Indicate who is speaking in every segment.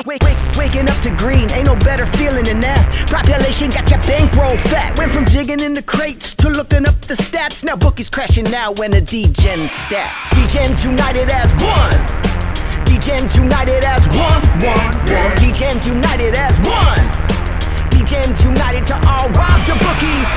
Speaker 1: Waking up to green, ain't no better feeling than that. Population got your bankroll fat. Went from digging in the crates to looking up the stats. Now bookies crashing now when the Degens stats. Degens united as one. Degens united as one. Degens united as one. Degens united to all rob the bookies.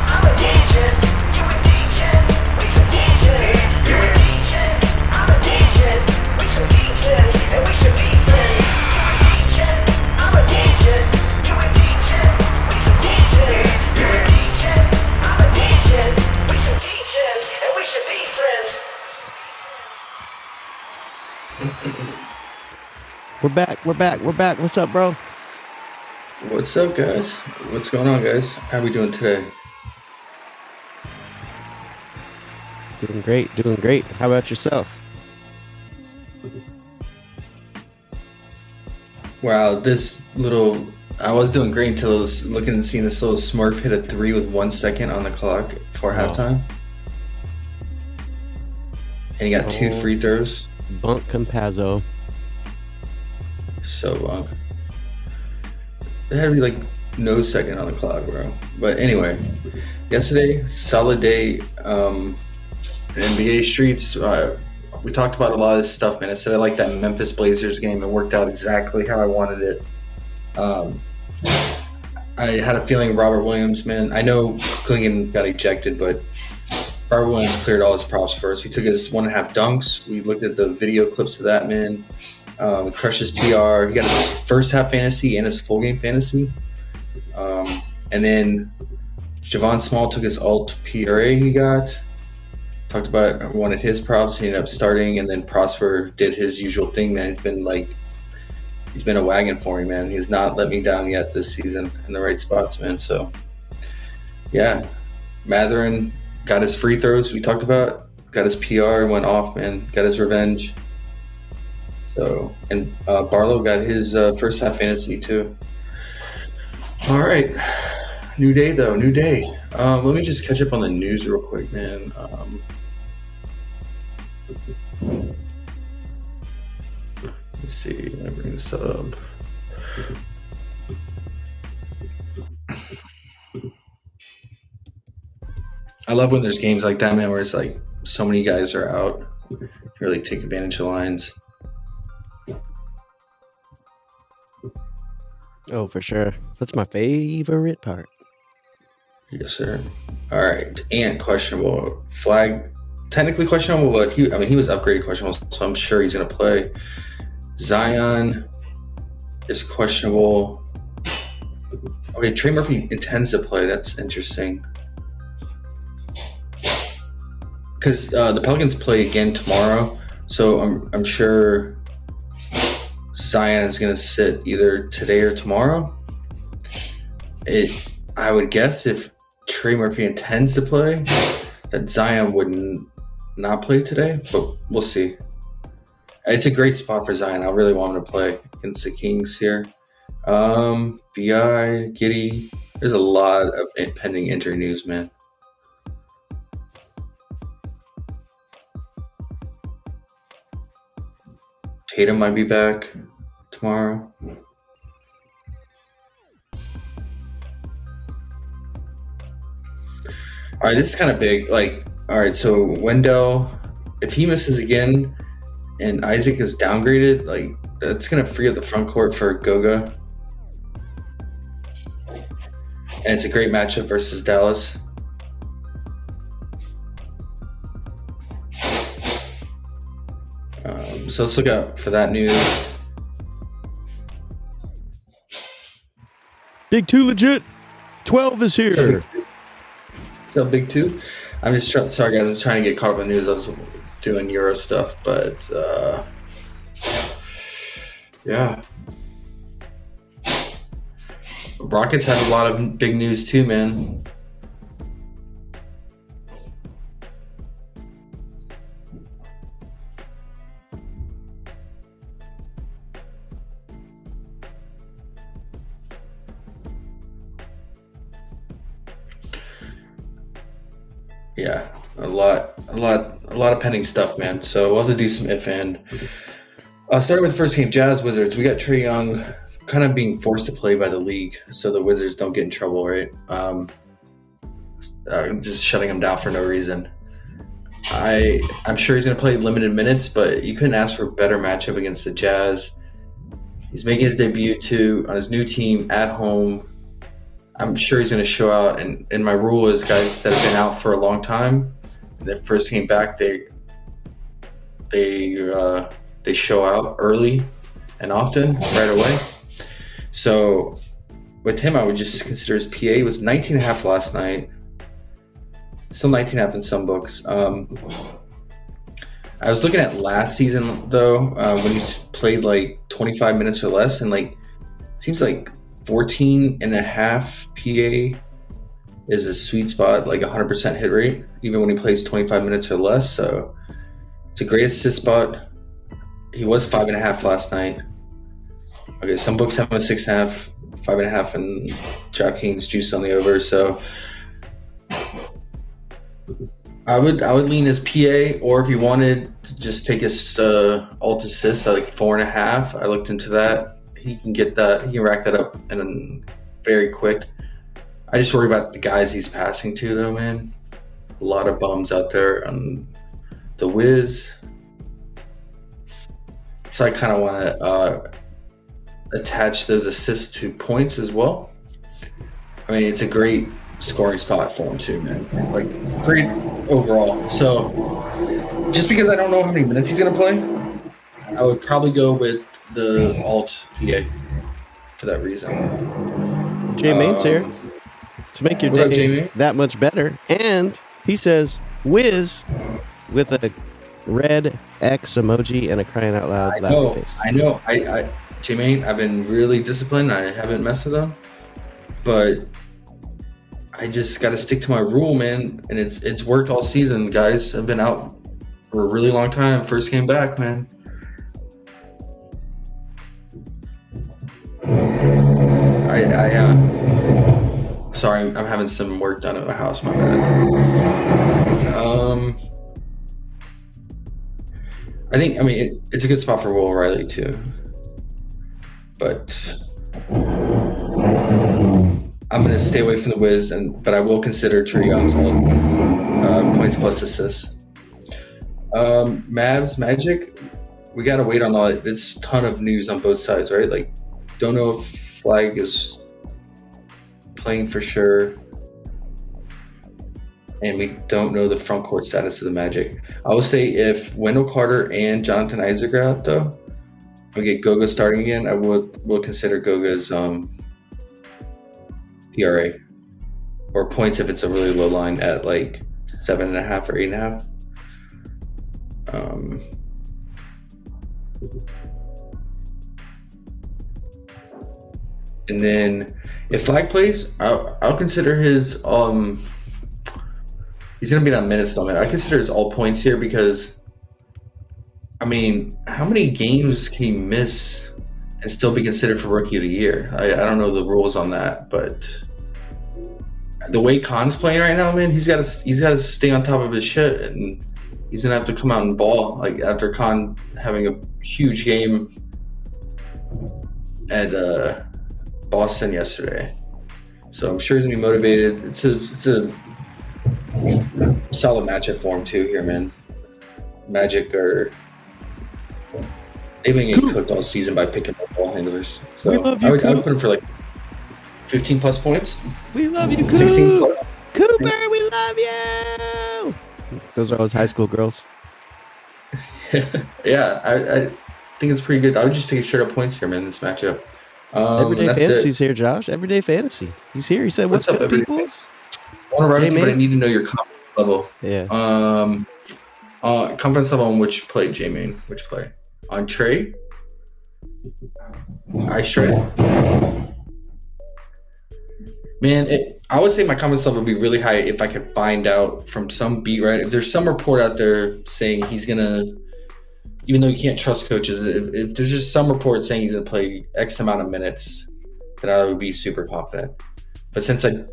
Speaker 1: I'm a Degen. You a Degen. We some Degen. You're a Degen. I'm a Degen. We some Degen. And we should be friends. You a Degen. I'm a Degen. You a Degen. We some Degen. You're a Degen. I'm a Degen. We some Degen. And we should be friends.
Speaker 2: We're back. What's up, bro?
Speaker 3: What's up, guys? What's going on, guys? How we doing today?
Speaker 2: Doing great. How about yourself?
Speaker 3: Wow, I was doing great until I was looking and seeing this little Smurf hit a 3 with 1 second on the clock before halftime. And he got 2 free throws.
Speaker 2: Bunk Campazzo.
Speaker 3: So bunk. It had to be like no second on the clock, bro. But anyway, yesterday, solid day. NBA streets. We talked about a lot of this stuff, man. I said I like that Memphis Blazers game. It worked out exactly how I wanted it. I had a feeling Robert Williams, man. I know Klingon got ejected, but Robert Williams cleared all his props for us. We took his 1.5 dunks. We looked at the video clips of that, man. Crushed his PR. He got his first half fantasy and his full game fantasy. And then Javon Small took his alt PRA he got. Talked about one of his props. He ended up starting, and then Prosper did his usual thing, man. He's been a wagon for me, man. He's not let me down yet this season in the right spots, man. So, yeah. Matherin got his free throws we talked about. Got his PR, went off, man. Got his revenge. So, and Barlow got his first half fantasy too. All right. New day, though. New day. Let me just catch up on the news real quick, man. Let's see. Let me bring this up. I love when there's games like that, man, where it's like so many guys are out. You really take advantage of lines.
Speaker 2: Oh, for sure. That's my favorite part.
Speaker 3: Yes, sir. All right. Ant, questionable. Flag, technically questionable, but he was upgraded questionable, so I'm sure he's going to play. Zion is questionable. Okay, Trey Murphy intends to play. That's interesting. Because the Pelicans play again tomorrow, so I'm sure Zion is going to sit either today or tomorrow. I would guess if Trey Murphy intends to play, that Zion would not play today, but we'll see. It's a great spot for Zion. I really want him to play against the Kings here. BI, Giddy. There's a lot of pending injury news, man. Tatum might be back tomorrow. All right, this is kind of big. All right, so Wendell, if he misses again and Isaac is downgraded, that's going to free up the front court for Goga. And it's a great matchup versus Dallas. So let's look out for that news.
Speaker 2: Big 2 legit. 12 is here.
Speaker 3: So Big 2. I'm just sorry, guys. I'm trying to get caught up in the news. I was doing Euro stuff, but yeah. Rockets have a lot of big news too, man. Yeah, a lot of pending stuff, man. So we'll have to do some if and Starting with the first game, Jazz Wizards. We got Trae Young kind of being forced to play by the league, so the Wizards don't get in trouble, right? Just shutting him down for no reason. I'm sure he's going to play limited minutes, but you couldn't ask for a better matchup against the Jazz. He's making his debut too on his new team at home. I'm sure he's going to show out. And my rule is guys that have been out for a long time, that first came back, they show out early and often right away. So with him, I would just consider his PA. He was 19.5 last night. Still 19.5 in some books. I was looking at last season though, when he played like 25 minutes or less, and like seems like 14.5 PA is a sweet spot, like 100% hit rate, even when he plays 25 minutes or less. So it's a great assist spot. He was 5.5 last night. Okay, some books have him at 6.5, 5.5, and DraftKings juice on the over. So I would lean his PA, or if you wanted to just take his alt assist at like 4.5. I looked into that. He can get that. He can rack that up and very quick. I just worry about the guys he's passing to, though, man. A lot of bums out there on the Wiz. So I kind of want to attach those assists to points as well. I mean, it's a great scoring spot for him too, man. Like, great overall. So just because I don't know how many minutes he's going to play, I would probably go with the alt PA for that reason.
Speaker 2: Jay Main's here to make your day that much better. And he says, Wiz with a red X emoji and a crying out loud laughing face.
Speaker 3: I know. J-Main, I've been really disciplined. I haven't messed with him. But I just got to stick to my rule, man. And it's worked all season, guys. I've been out for a really long time. First came back, man. Sorry, I'm having some work done at my house. My bad. I mean, it's a good spot for Will O'Reilly too. But I'm going to stay away from the Wiz, but I will consider Trae Young's points plus assists. Mavs, Magic, we got to wait on all it. It's a ton of news on both sides, right? Like, don't know if Flag is playing for sure. And we don't know the front court status of the Magic. I will say if Wendell Carter and Jonathan Isaac are out, though, we get Goga starting again, I will consider Goga's PRA or points if it's a really low line at like 7.5 or 8.5. And then if Flag plays, I'll consider his he's gonna be on minutes though, man. I consider his all points here because I mean, how many games can he miss and still be considered for Rookie of the Year? I don't know the rules on that, but the way Khan's playing right now, man, he's got to stay on top of his shit, and he's gonna have to come out and ball. Like after Khan having a huge game at Boston yesterday, so I'm sure he's gonna be motivated. It's a solid matchup for him too here, man. Magic they've been getting cooked all season by picking up ball handlers. So
Speaker 2: we love you,
Speaker 3: I would put him for like 15 plus points.
Speaker 2: We love you,
Speaker 3: 16 plus.
Speaker 2: Cooper, we love you. Those are always high school girls.
Speaker 3: Yeah, I think it's pretty good. I would just take a straight up points here, man, in this matchup.
Speaker 2: Everyday Fantasy's here, Josh. Everyday Fantasy. He's here. He said, what's up, people?
Speaker 3: I want to run with you, but I need to know your confidence level.
Speaker 2: Yeah.
Speaker 3: Confidence level on which play, J-Main? Which play? On Trae? I straight. Man, I would say my confidence level would be really high if I could find out from some beat, right? If there's some report out there saying he's going to, even though you can't trust coaches, if there's just some report saying he's going to play X amount of minutes, then I would be super confident. But since I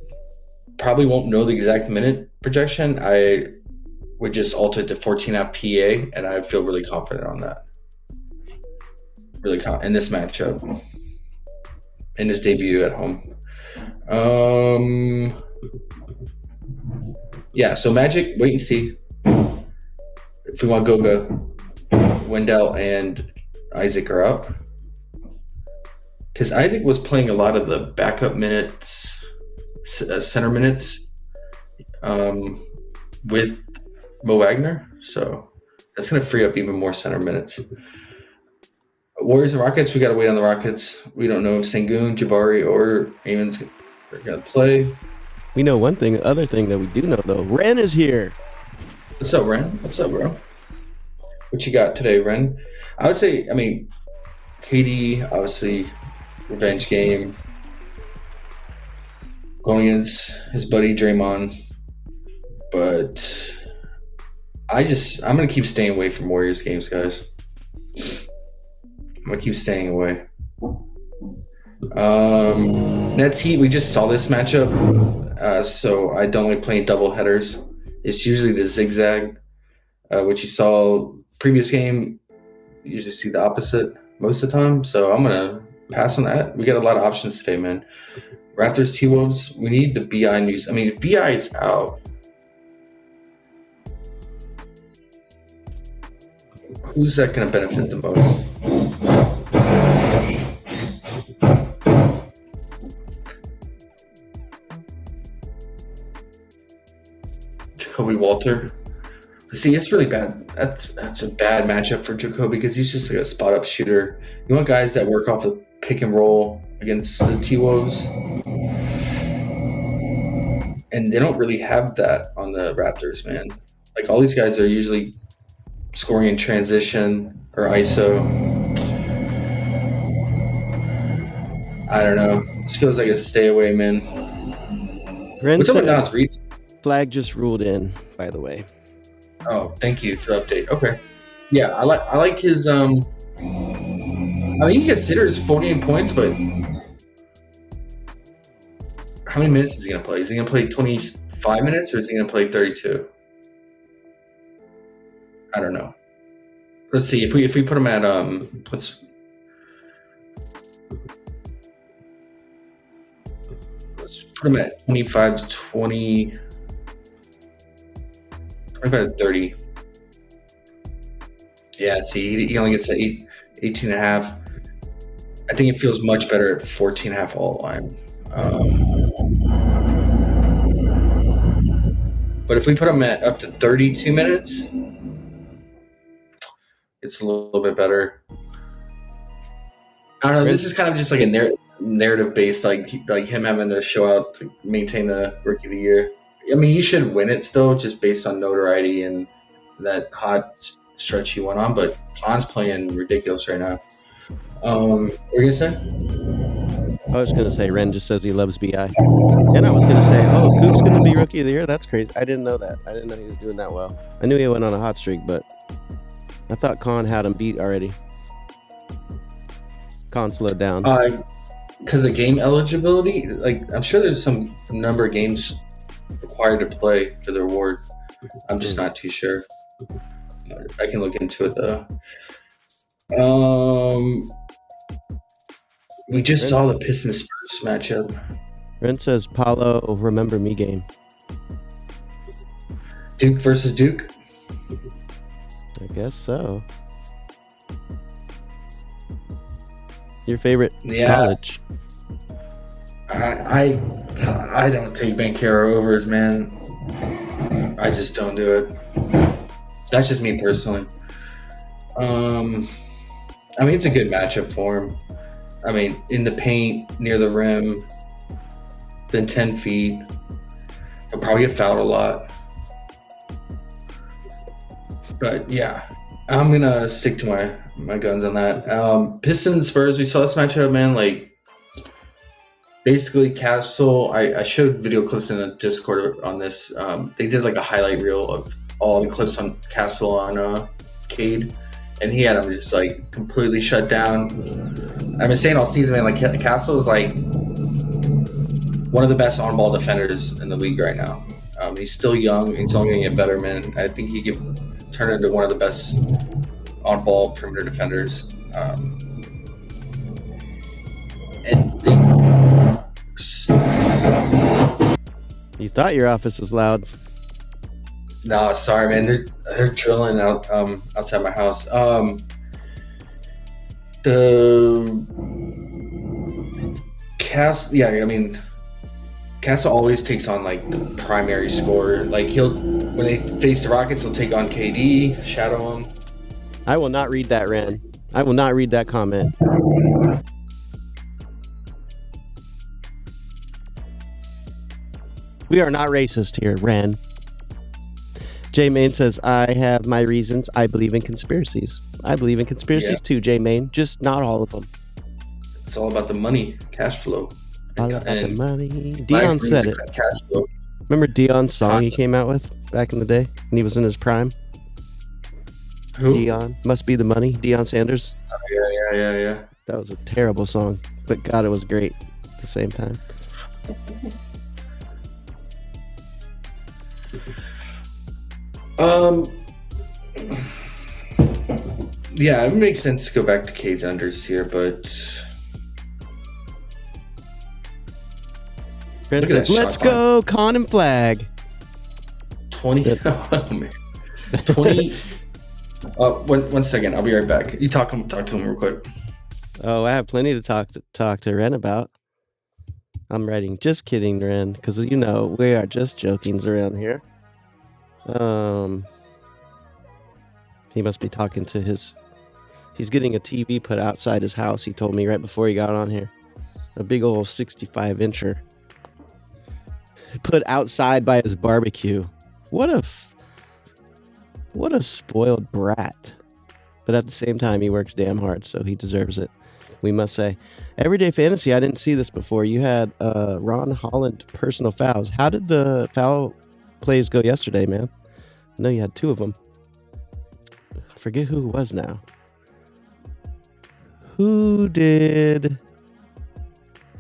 Speaker 3: probably won't know the exact minute projection, I would just alter it to 14.5 PA, and I feel really confident on that. really in this matchup, in his debut at home. Yeah, so Magic, wait and see. If we want Goga, Wendell, and Isaac are out. Because Isaac was playing a lot of the backup minutes, center minutes, with Mo Wagner. So that's going to free up even more center minutes. Warriors and Rockets, we got to wait on the Rockets. We don't know if Sengun, Jabari, or Eamon's are going to play.
Speaker 2: We know one thing. The other thing that we do know, though, Ren is here.
Speaker 3: What's up, Ren? What's up, bro? What you got today, Ren? I would say, KD, obviously, revenge game. Going against his buddy Draymond. But I'm going to keep staying away from Warriors games, guys. I'm going to keep staying away. Nets Heat, we just saw this matchup. So I don't like playing double headers. It's usually the zigzag, which you saw previous game. You usually see the opposite most of the time. So I'm going to pass on that. We got a lot of options today, man. Raptors, T-Wolves, we need the BI news. If BI is out, who's that going to benefit the most? Jacoby Walter. See, it's really bad. That's a bad matchup for Jacoby because he's just like a spot-up shooter. You want guys that work off the pick and roll against the T-Wolves. And they don't really have that on the Raptors, man. Like, all these guys are usually scoring in transition or ISO. I don't know. This feels like a stay away, man. What's up with Nas Reed?
Speaker 2: Flag just ruled in, by the way.
Speaker 3: Oh, thank you for the update. Okay. Yeah, I like his you consider his 48 points, but how many minutes is he gonna play? Is he gonna play 25 minutes or is he gonna play 32? I don't know. Let's see if we put him at let's put him at 25 to 20. 25 to 30. Yeah, see, he only gets to 18 and a half. I think it feels much better at 14 and a half all line. But if we put him at up to 32 minutes, it's a little bit better. I don't know. This is kind of just like a narrative based, like him having to show out to maintain the Rookie of the Year. He should win it still, just based on notoriety and that hot stretch he went on. But Khan's playing ridiculous right now. What were you gonna say?
Speaker 2: I was gonna say Ren just says he loves BI, and I was gonna say, Coop's gonna be Rookie of the Year. That's crazy. I didn't know that. I didn't know he was doing that well. I knew he went on a hot streak, but I thought Khan had him beat already. Khan slowed down.
Speaker 3: Because of game eligibility, I'm sure there's some number of games required to play for the award. I'm just not too sure. I can look into it though. We just saw the Pistons Spurs matchup.
Speaker 2: Ren says Paulo remember me game.
Speaker 3: Duke versus Duke.
Speaker 2: I guess so. Your favorite college?
Speaker 3: I don't take Banchero overs, man. I just don't do it. That's just me personally. It's a good matchup for him. In the paint, near the rim, then 10 feet. He'll probably get fouled a lot. But yeah, I'm going to stick to my guns on that. Pistons Spurs, we saw this matchup, man. Basically, Castle, I showed video clips in the Discord on this. They did a highlight reel of all the clips on Castle on Cade, and he had him just completely shut down. I've been saying all season, man, Castle is one of the best on-ball defenders in the league right now. He's still young. He's only going to get better, man. I think he could turn into one of the best on-ball perimeter defenders. And
Speaker 2: You thought your office was loud.
Speaker 3: No, sorry, man. They're drilling out outside my house. The Cast, yeah, I mean, Castle always takes on like the primary scorer. Like when they face the Rockets, he'll take on KD, shadow him.
Speaker 2: I will not read that, Ren. I will not read that comment. We are not racist here, Ren. J Main says, I have my reasons. I believe in conspiracies. I believe in conspiracies too, J Main. Just not all of them.
Speaker 3: It's all about the money, cash flow.
Speaker 2: All about the money. Dion said it.
Speaker 3: Cash flow.
Speaker 2: Remember Dion's song he came out with back in the day when he was in his prime?
Speaker 3: Who?
Speaker 2: Dion. Must Be the Money. Deion Sanders.
Speaker 3: Oh, yeah.
Speaker 2: That was a terrible song, but God, it was great at the same time.
Speaker 3: Yeah, it makes sense to go back to Cade's unders here, but
Speaker 2: let's go, Con and Flag.
Speaker 3: 20. Oh, man. 20. One second. I'll be right back. You talk to him real quick.
Speaker 2: Oh, I have plenty to talk to Ren about. I'm writing. Just kidding, Ren, because we are just jokings around here. He must be talking to he's getting a TV put outside his house, he told me right before he got on here. A big old 65-incher. Put outside by his barbecue. What a spoiled brat. But at the same time, he works damn hard, so he deserves it. We must say. Everyday Fantasy, I didn't see this before. You had Ron Holland personal fouls. How did the foul plays go yesterday, man? I know you had 2 of them. I forget who it was now. Who did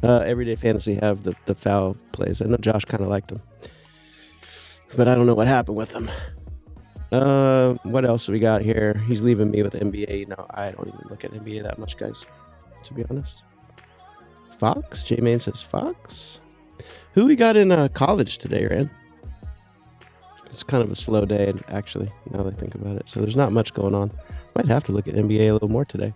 Speaker 2: Everyday Fantasy have the foul plays? I know Josh kind of liked them, but I don't know what happened with them. What else we got here? He's leaving me with NBA. No, I don't even look at NBA that much, guys, to be honest. Fox? J-Main says Fox? Who we got in college today, Rand? It's kind of a slow day, actually, now that I think about it. So there's not much going on. Might have to look at NBA a little more today.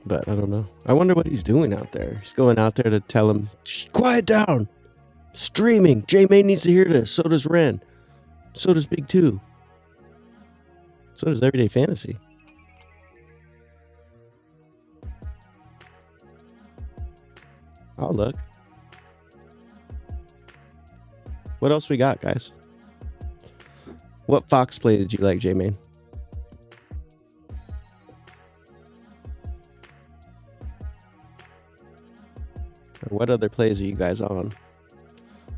Speaker 2: But I don't know. I wonder what he's doing out there. He's going out there to tell him, quiet down. Streaming. J-May needs to hear this. So does Ren. So does Big Two. So does Everyday Fantasy. I'll look. What else we got, guys? What Fox play did you like, J-Main? Or what other plays are you guys on?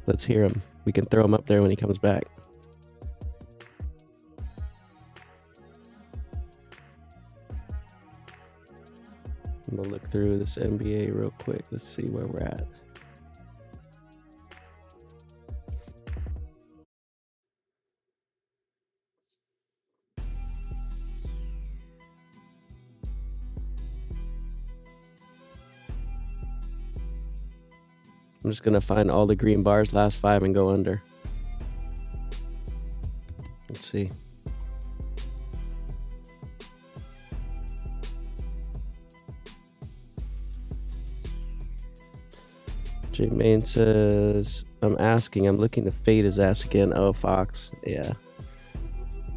Speaker 2: Let's hear him. We can throw him up there when he comes back. I'm going to look through this NBA real quick. Let's see where we're at. I'm just going to find all the green bars, last 5, and go under. Let's see. J-Main says, I'm looking to fade his ass again. Oh, Fox. Yeah.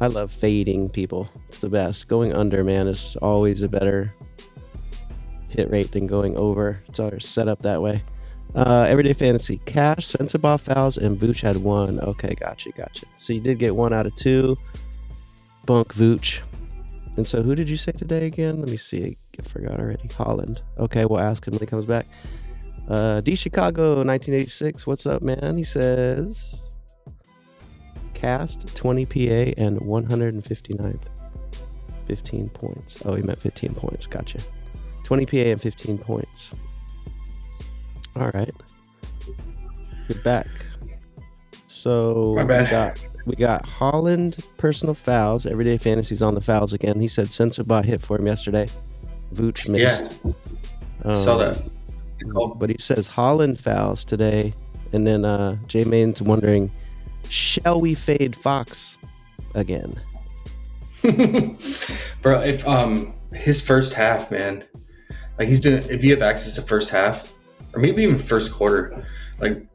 Speaker 2: I love fading people. It's the best. Going under, man, is always a better hit rate than going over. It's always set up that way. Everyday Fantasy. Cash, Sensabaugh fouls, and Vooch had 1. Okay, gotcha. So you did get 1 out of 2. Bunk Vooch. And so who did you say today again? Let me see. I forgot already. Holland. Okay, we'll ask him when he comes back. D Chicago 1986. What's up, man? He says cast 20 PA and 159th. 15 points. Oh, he meant 15 points. Gotcha. 20 PA and 15 points. All right. You're back. So we got Holland personal fouls. Everyday Fantasy's on the fouls again. He said Sensabaugh hit for him yesterday. Vooch missed.
Speaker 3: Yeah, saw that.
Speaker 2: But he says Holland fouls today. And then J-Main's wondering, shall we fade Fox again?
Speaker 3: Bro, if his first half, man, like he's doing, if you have access to first half or maybe even first quarter, like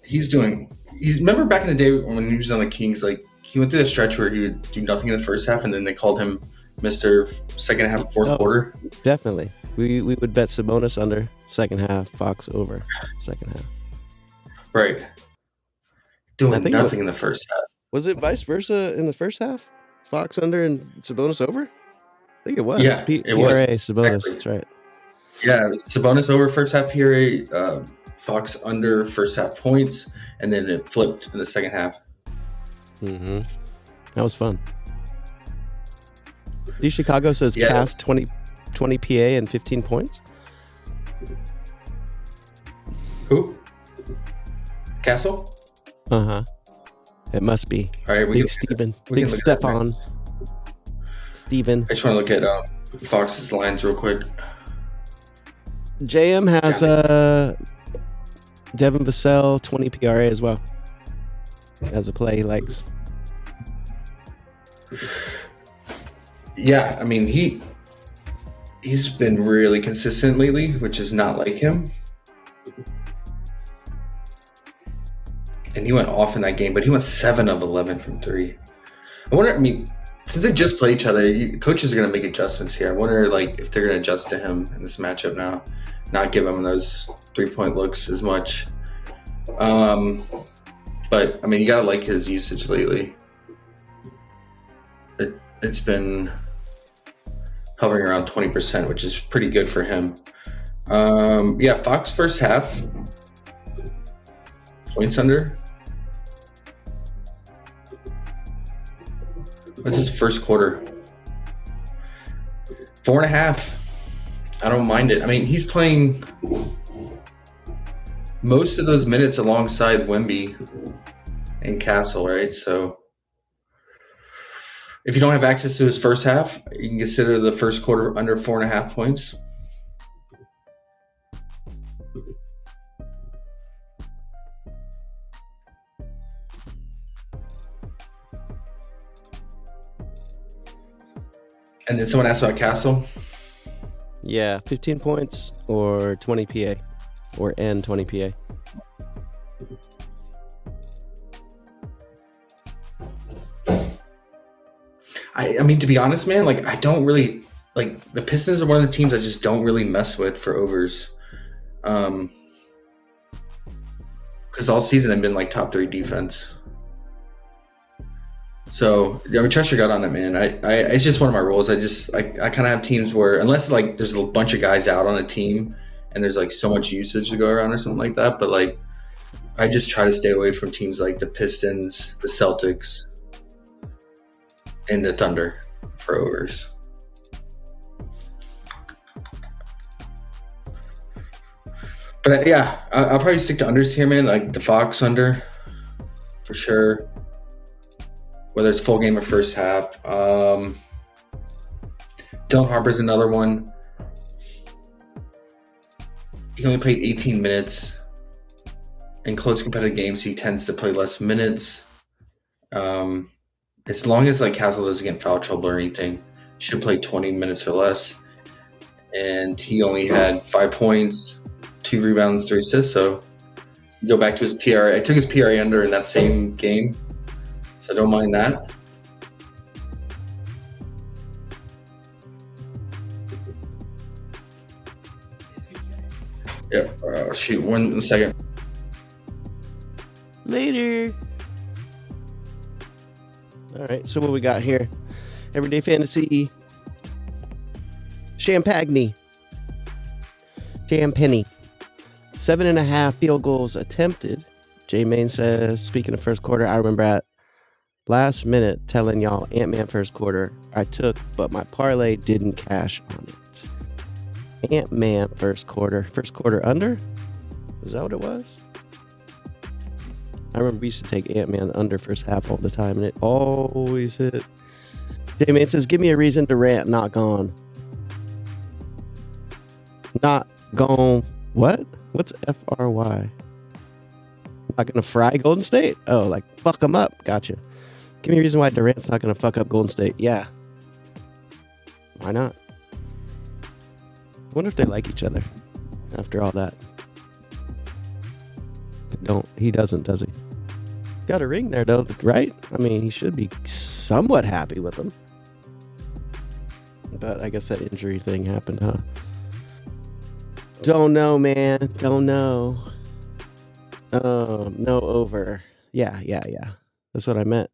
Speaker 3: remember back in the day when he was on the Kings, like he went through a stretch where he would do nothing in the first half and then they called him Mr. Second half, fourth quarter.
Speaker 2: Definitely. We would bet Sabonis under second half, Fox over second half.
Speaker 3: Right. Doing nothing in the first half.
Speaker 2: Was it vice versa in the first half? Fox under and Sabonis over? I think it was.
Speaker 3: Yeah, it was.
Speaker 2: PRA, Sabonis,
Speaker 3: exactly.
Speaker 2: That's right.
Speaker 3: Yeah, it was Sabonis over first half PRA, Fox under first half points, and then it flipped in the second half.
Speaker 2: Mm-hmm. That was fun. D Chicago says cast 20 PA and 15 points.
Speaker 3: Who? Castle?
Speaker 2: Uh-huh. It must be.
Speaker 3: All right,
Speaker 2: Big Steven. Big Stefan. Steven.
Speaker 3: I just want to look at Fox's lines real quick.
Speaker 2: JM has Devin Vassell 20 PRA as well. As a play he likes.
Speaker 3: Yeah, I mean he's been really consistent lately, which is not like him. And he went off in that game, but he went 7 of 11 from 3. I wonder, I mean, since they just play each other, coaches are going to make adjustments here. I wonder, like, if they're going to adjust to him in this matchup now, not give him those 3-point looks as much. But, I mean, you got to like his usage lately. It's been hovering around 20%, which is pretty good for him. Yeah, Fox first half. Points under. What's his first quarter? 4.5. I don't mind it. I mean, he's playing most of those minutes alongside Wemby and Castle, right? So if you don't have access to his first half, you can consider the first quarter under 4.5 points. And then someone asked about Castle.
Speaker 2: Yeah, 15 points or 20 PA or N 20 PA.
Speaker 3: I mean, to be honest, man, like I don't really like the Pistons are one of the teams I just don't really mess with for overs. Because all season I've been like top 3 defense. So I mean, trust your gut on it, man. It's just one of my rules. I kind of have teams where unless like there's a bunch of guys out on a team and there's like so much usage to go around or something like that, but like I just try to stay away from teams like the Pistons, the Celtics, and the Thunder for overs. But yeah, I'll probably stick to unders here, man. Like the Fox under for sure. Whether it's full game or first half. Dylan Harper's another one. He only played 18 minutes. In close competitive games, he tends to play less minutes. As long as like Castle doesn't get in foul trouble or anything, he should play 20 minutes or less. And he only had 5 points, 2 rebounds, 3 assists. So you go back to his PRA. I took his PRA under in that same game. So don't mind that. Yep. Shoot, 1 second.
Speaker 2: Later. All right. So what we got here? Everyday Fantasy. Champagne. 7.5 field goals attempted. J-Main says, speaking of first quarter, I remember at last minute telling y'all Ant-Man first quarter I took, but my parlay didn't cash on it. Ant-Man first quarter under? Is that what it was? I remember we used to take Ant-Man under first half all the time, and it always hit. J-Man says, give me a reason to rant, not gone. Not going what? What's FRY? Not gonna fry Golden State? Oh, like fuck them up. Gotcha. Give me a reason why Durant's not gonna fuck up Golden State. Yeah. Why not? I wonder if they like each other after all that. He doesn't, does he? Got a ring there though, right? I mean, he should be somewhat happy with him. But I guess that injury thing happened, huh? Don't know, man. Don't know. No over. Yeah. That's what I meant.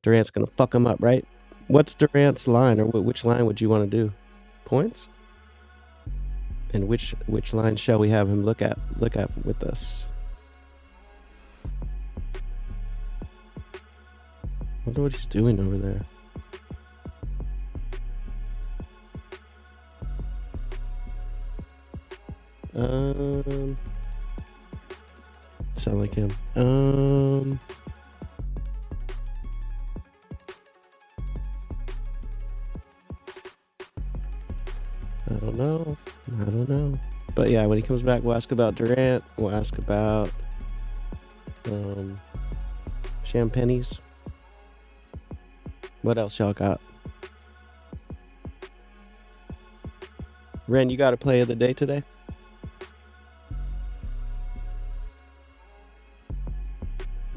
Speaker 2: Durant's gonna fuck him up, right? What's Durant's line, or which line would you want to do? Points? And which line shall we have him look at with us? I wonder what he's doing over there. Sound like him. I don't know. But yeah, when he comes back, we'll ask about Durant. We'll ask about Champagnes. What else y'all got? Ren, you got a play of the day today?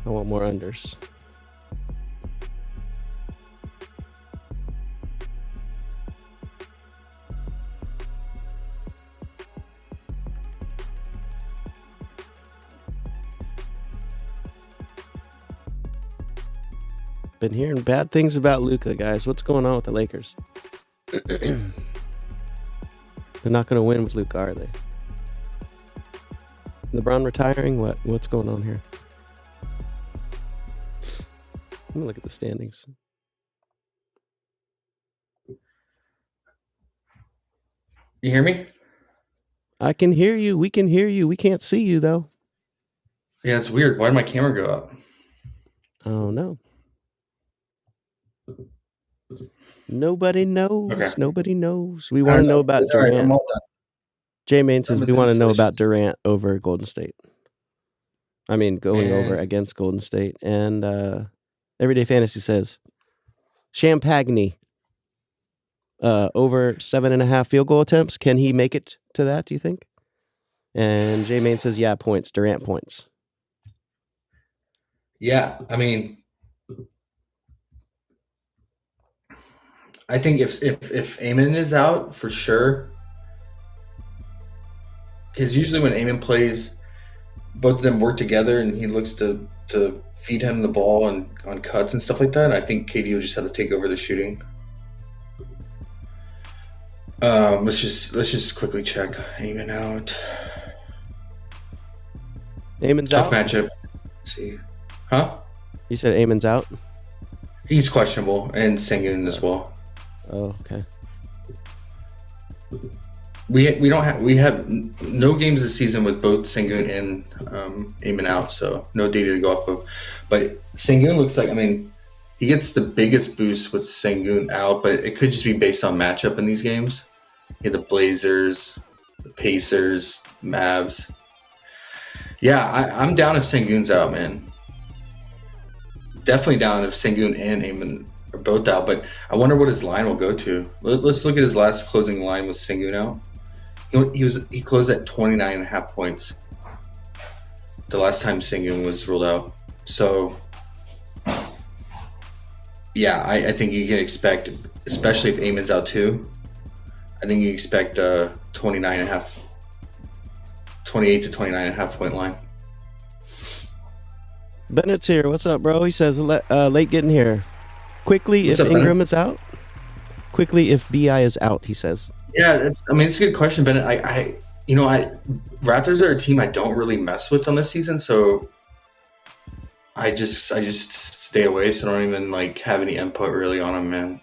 Speaker 2: I want more unders. Been hearing bad things about Luka, guys. What's going on with the Lakers? They're not going to win with Luka, are they? LeBron retiring? What's going on here? Let me look at the standings.
Speaker 3: You hear me?
Speaker 2: I can hear you. We can hear you. We can't see you, though.
Speaker 3: Yeah, it's weird. Why did my camera go up?
Speaker 2: Oh, no. Nobody knows. Okay. Nobody knows. We want to know about Durant. Right, I'm all done. J-Main says we want to know about Durant over Golden State. I mean, going over against Golden State. And Everyday Fantasy says Champagne over 7.5 field goal attempts. Can he make it to that, do you think? And J-Main says, yeah, points. Durant points.
Speaker 3: Yeah, I mean, I think if Amen is out, for sure, because usually when Amen plays, both of them work together and he looks to feed him the ball and on cuts and stuff like that. I think KD will just have to take over the shooting. Let's just quickly check Amen out.
Speaker 2: Amen's
Speaker 3: tough
Speaker 2: out.
Speaker 3: Matchup. Let's see, huh?
Speaker 2: You said Amen's out.
Speaker 3: He's questionable, and Sengun as well.
Speaker 2: Oh, okay.
Speaker 3: We have no games this season with both Sengun and Amen out, so no data to go off of. But Sengun looks like, I mean, he gets the biggest boost with Sengun out, but it could just be based on matchup in these games. You have the Blazers, the Pacers, Mavs. Yeah, I'm down if Sengun's out, man. Definitely down if Sengun and Amen are both out, but I wonder what his line will go to. Let's look at his last closing line with Sengun out. He closed at 29.5 points the last time Sengun was ruled out. So yeah, I think you can expect, especially if Amen's out too, I think you expect 28 to 29.5 point line.
Speaker 2: Bennett's here. What's up, bro? He says late getting here. Quickly, if Ingram is out. Quickly, if BI is out, he says.
Speaker 3: Yeah, it's a good question, Bennett. Raptors are a team I don't really mess with on this season, so I just stay away. So I don't even have any input really on them, man.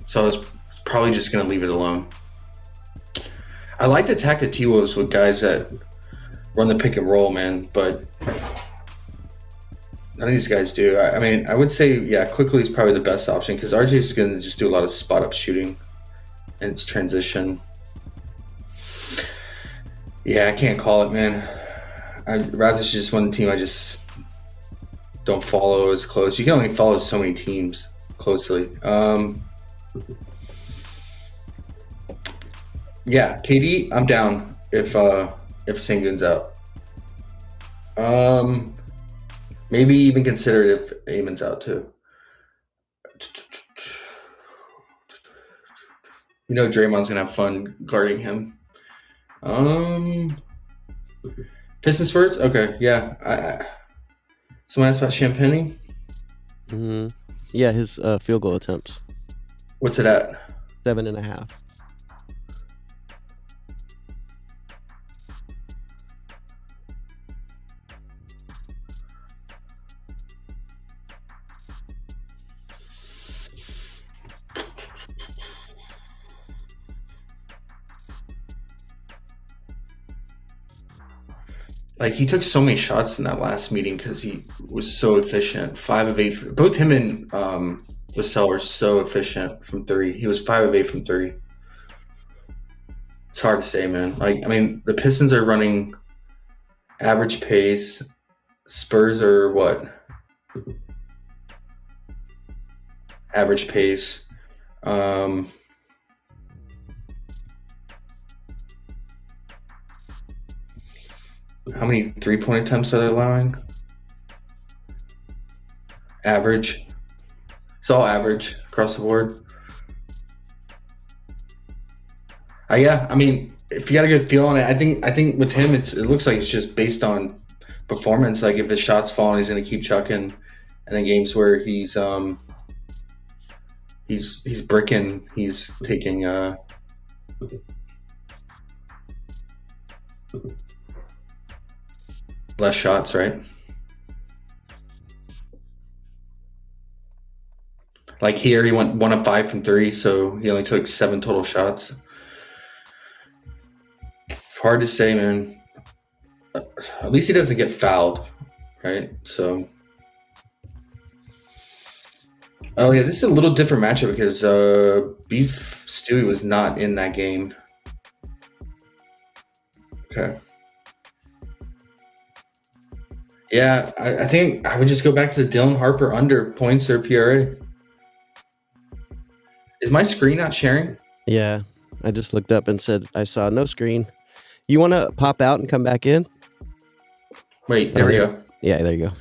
Speaker 3: So I was probably just gonna leave it alone. I like to attack the T-Wolves with guys that run the pick and roll, man, but None of these guys do. I mean, I would say, yeah, quickly is probably the best option because RJ is going to just do a lot of spot up shooting and transition. Yeah, I can't call it, man. I'd rather just one team I just don't follow as close. You can only follow so many teams closely. Yeah, KD, I'm down if Sengun's out. Maybe even consider it if Amon's out too. You know Draymond's gonna have fun guarding him. Pistons first? Okay, yeah. Someone asked about Champagne?
Speaker 2: Mm-hmm. Yeah, his field goal attempts.
Speaker 3: What's it at?
Speaker 2: 7.5.
Speaker 3: Like, he took so many shots in that last meeting because he was so efficient. 5 of 8. Both him and Vassell are so efficient from 3. He was 5 of 8 from 3. It's hard to say, man. Like, I mean, the Pistons are running average pace. Spurs are what? Average pace. How many 3-point attempts are they allowing? Average. It's all average across the board. Yeah, I mean, if you got a good feel on it, I think with him, it looks like it's just based on performance. Like if his shot's falling, he's going to keep chucking. And in games where he's bricking, he's taking less shots, right? Like here, he went 1 of 5 from 3, so he only took 7 total shots. Hard to say, man. At least he doesn't get fouled, right? So, oh yeah, this is a little different matchup because Beef Stewie was not in that game. Okay. Yeah, I think I would just go back to the Dylan Harper under points or PRA. Is my screen not sharing?
Speaker 2: Yeah, I just looked up and said I saw no screen. You want to pop out and come back in?
Speaker 3: Wait, there we go.
Speaker 2: Yeah, there you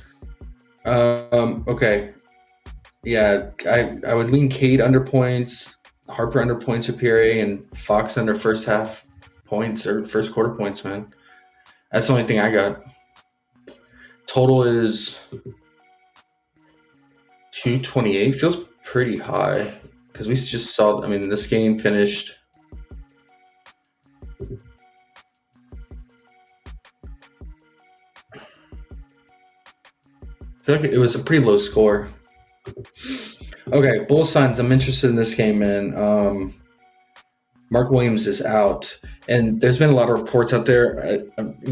Speaker 3: go. Okay. Yeah, I would lean Cade under points, Harper under points or PRA, and Fox under first half points or first quarter points, man. That's the only thing I got. Total is 228. Feels pretty high because we just saw, I mean, this game finished. I feel like it was a pretty low score. Okay, Bulls Suns. I'm interested in this game, man. Mark Williams is out, and there's been a lot of reports out there.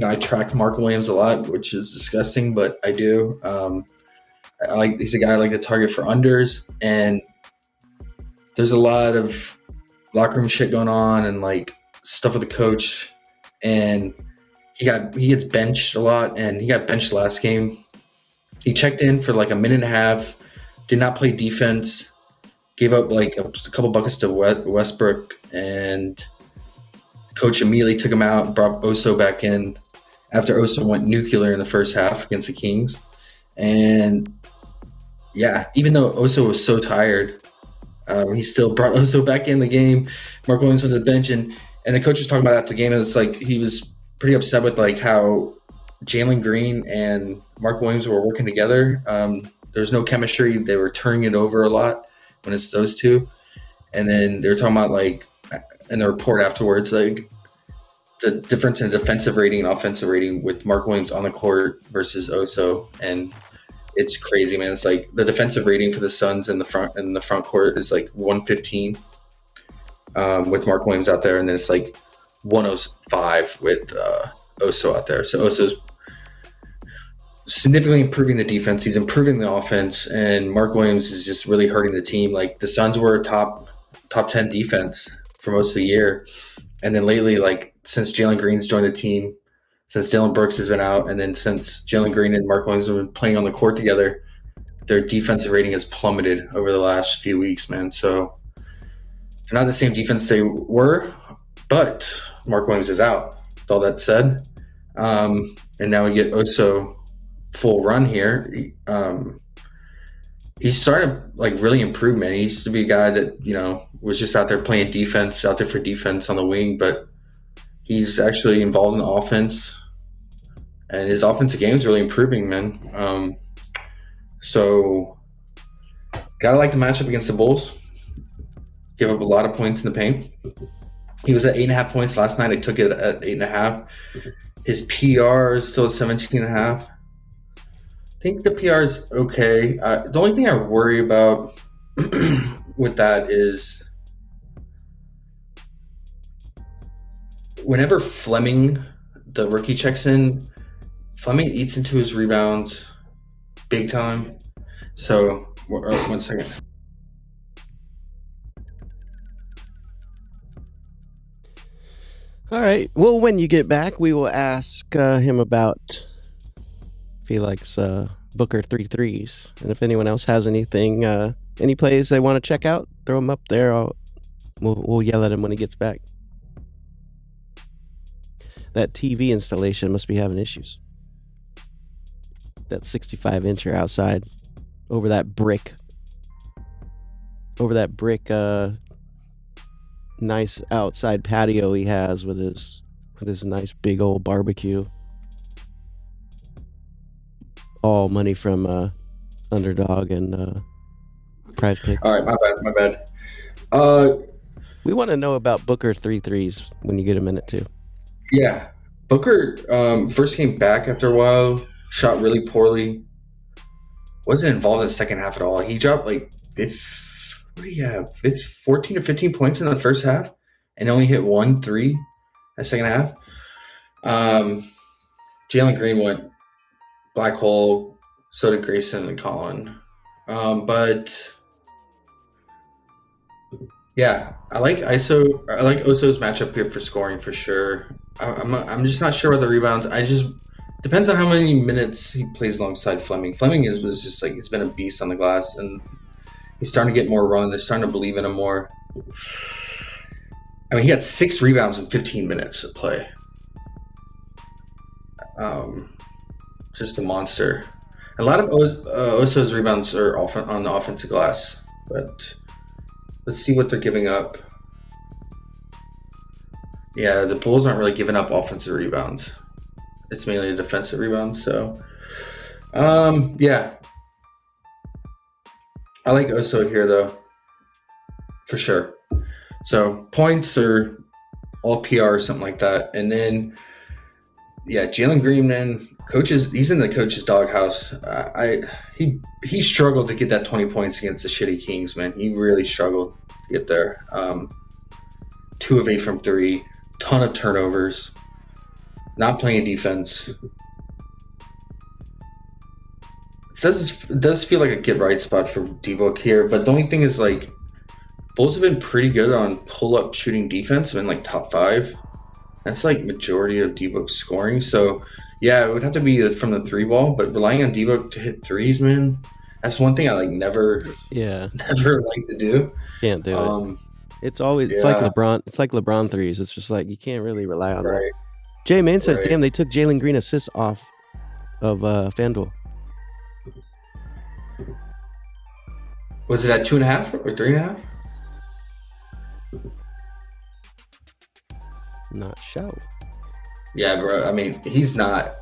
Speaker 3: I track Mark Williams a lot, which is disgusting, but I do. He's a guy I like to target for unders, and there's a lot of locker room shit going on, and like stuff with the coach, and he gets benched a lot, and he got benched last game. He checked in for like a minute and a half, did not play defense. Gave up like a couple buckets to Westbrook, and coach immediately took him out, brought Oso back in after Oso went nuclear in the first half against the Kings. And yeah, even though Oso was so tired, he still brought Oso back in the game. Mark Williams went to the bench, and the coach was talking about after the game, and it's like he was pretty upset with like how Jalen Green and Mark Williams were working together. There's no chemistry. They were turning it over a lot when it's those two. And then they were talking about like in the report afterwards, like the difference in defensive rating and offensive rating with Mark Williams on the court versus Oso. And it's crazy, man. It's like the defensive rating for the Suns in the front court is like 115 with Mark Williams out there. And then it's like 105 with Oso out there. So Oso's significantly improving the defense. He's improving the offense, and Mark Williams is just really hurting the team. Like the Suns were a top 10 defense for most of the year, and then lately, like since Jalen Green's joined the team, since Dillon Brooks has been out, and then since Jalen Green and Mark Williams have been playing on the court together, their defensive rating has plummeted over the last few weeks, man. So they're not the same defense they were, but Mark Williams is out. With all that said, and now we get Oso full run here. He's starting to like really improve, man. He used to be a guy that was just out there playing defense, out there for defense on the wing, but he's actually involved in the offense, and his offensive game is really improving, man. So gotta like the matchup against the Bulls. Give up a lot of points in the paint. He was at 8.5 points last night. I took it at 8.5. His PR is still at 17.5. I think the PR is okay. The only thing I worry about with that is whenever Fleming, the rookie, checks in, Fleming eats into his rebounds big time. So, 1 second.
Speaker 2: All right. Well, when you get back, we will ask him about if he likes Booker 3 threes. And if anyone else has anything, any plays they want to check out, throw them up there. We'll yell at him when he gets back. That TV installation must be having issues. That 65-incher outside over that brick. Nice outside patio he has with his nice big old barbecue. All money from Underdog and PrizePicks.
Speaker 3: All right, my bad.
Speaker 2: We want to know about Booker 3 threes when you get a minute too.
Speaker 3: Yeah, Booker first came back after a while, shot really poorly. Wasn't involved in the second half at all. He dropped like 14 or 15 points in the first half and only hit 1 3 in the second half. Jalen Green went black hole, so did Grayson and Colin. But yeah, I like Oso's matchup here for scoring for sure. I'm just not sure about the rebounds. Depends on how many minutes he plays alongside Fleming. Fleming was just like, he's been a beast on the glass, and he's starting to get more run. They're starting to believe in him more. I mean, he had 6 rebounds in 15 minutes of play. Just a monster. A lot of Oso's rebounds are often on the offensive glass, but let's see what they're giving up. Yeah, the Bulls aren't really giving up offensive rebounds. It's mainly defensive rebounds. So, yeah. I like Oso here, though, for sure. So, points are all PR or something like that. And then, yeah, Jalen Green, man, he's in the coach's doghouse. He struggled to get that 20 points against the shitty Kings, man. He really struggled to get there. 2 of 8 from 3, ton of turnovers, not playing defense. It does feel like a get right spot for D-Book here, but the only thing is, like, Bulls have been pretty good on pull-up shooting defense, been like top 5. That's like majority of D-Book's scoring. So, yeah, it would have to be from the 3 ball, but relying on D-Book to hit threes, man, that's one thing I never like to do.
Speaker 2: Can't do it. It's always it's like LeBron threes. It's just like you can't really rely on that. Jay Main says, "Damn, they took Jalen Green assists off of FanDuel."
Speaker 3: Was it at 2.5 or 3.5?
Speaker 2: Not sure.
Speaker 3: Yeah, bro. I mean, he's not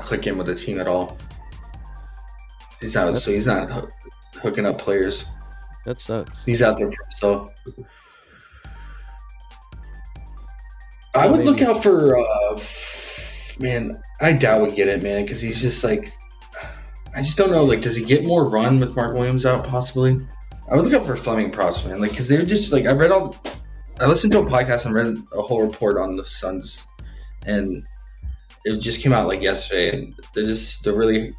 Speaker 3: clicking with the team at all. He's not hooking up players.
Speaker 2: That sucks.
Speaker 3: He's out there for himself. I would look out for man. I doubt we get it, man, because he's just like, I just don't know. Like, does he get more run with Mark Williams out? Possibly. I would look out for Fleming props, man. Like, because they're just like, I listened to a podcast and read a whole report on the Suns, and it just came out like yesterday, and they're really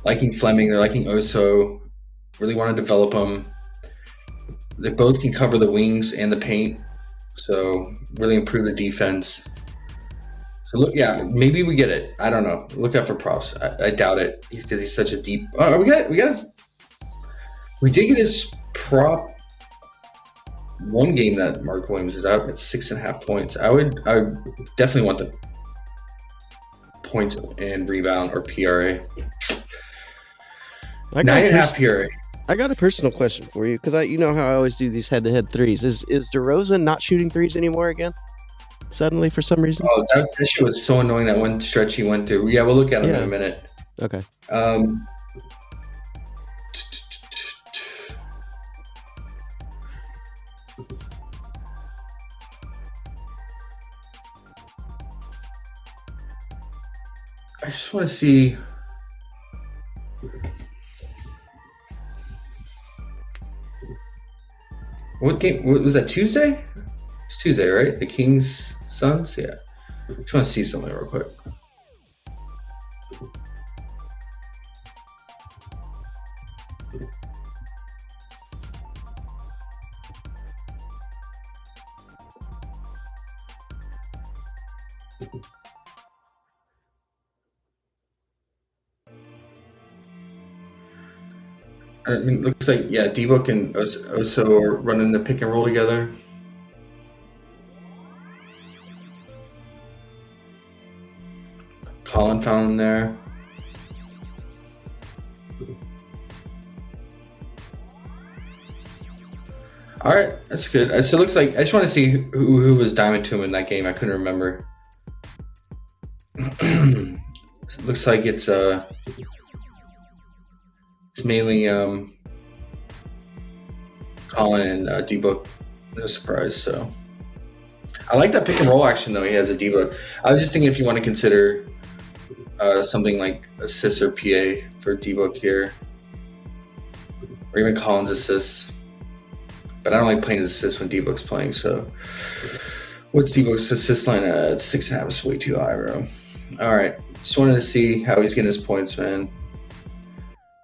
Speaker 3: liking Fleming. They're liking Oso. Really want to develop them. They both can cover the wings and the paint, so really improve the defense. So look, yeah, maybe we get it. I don't know. Look out for props. I doubt it because he's such a deep. We did get his prop one game that Mark Williams is out at 6.5 points. I would definitely want the points and rebound or PRA. 9.5 PRA.
Speaker 2: I got a personal question for you because you know how I always do these head-to-head threes. Is DeRozan not shooting threes anymore again? Suddenly, for some reason.
Speaker 3: Oh, that shit was so annoying. That one stretch he went through. Yeah, we'll look at him in a minute.
Speaker 2: Okay.
Speaker 3: I just want to see. What game was that? Tuesday? It's Tuesday, right? The Kings Suns. Yeah. Just want to see something real quick. I mean, it looks like, yeah, D-Book and Oso are running the pick and roll together. Colin found him there. All right, that's good. So it looks like, I just want to see who was diamond to him in that game. I couldn't remember. It looks like it's mainly Colin and D-Book. No surprise. So I like that pick and roll action though. He has a D-Book. I was just thinking if you want to consider something like assists or PA for D-Book here, or even Colin's assists. But I don't like playing his assists when D-Book's playing. So what's D-Book's assist line at? 6.5 is way too high, bro. All right, just wanted to see how he's getting his points, man.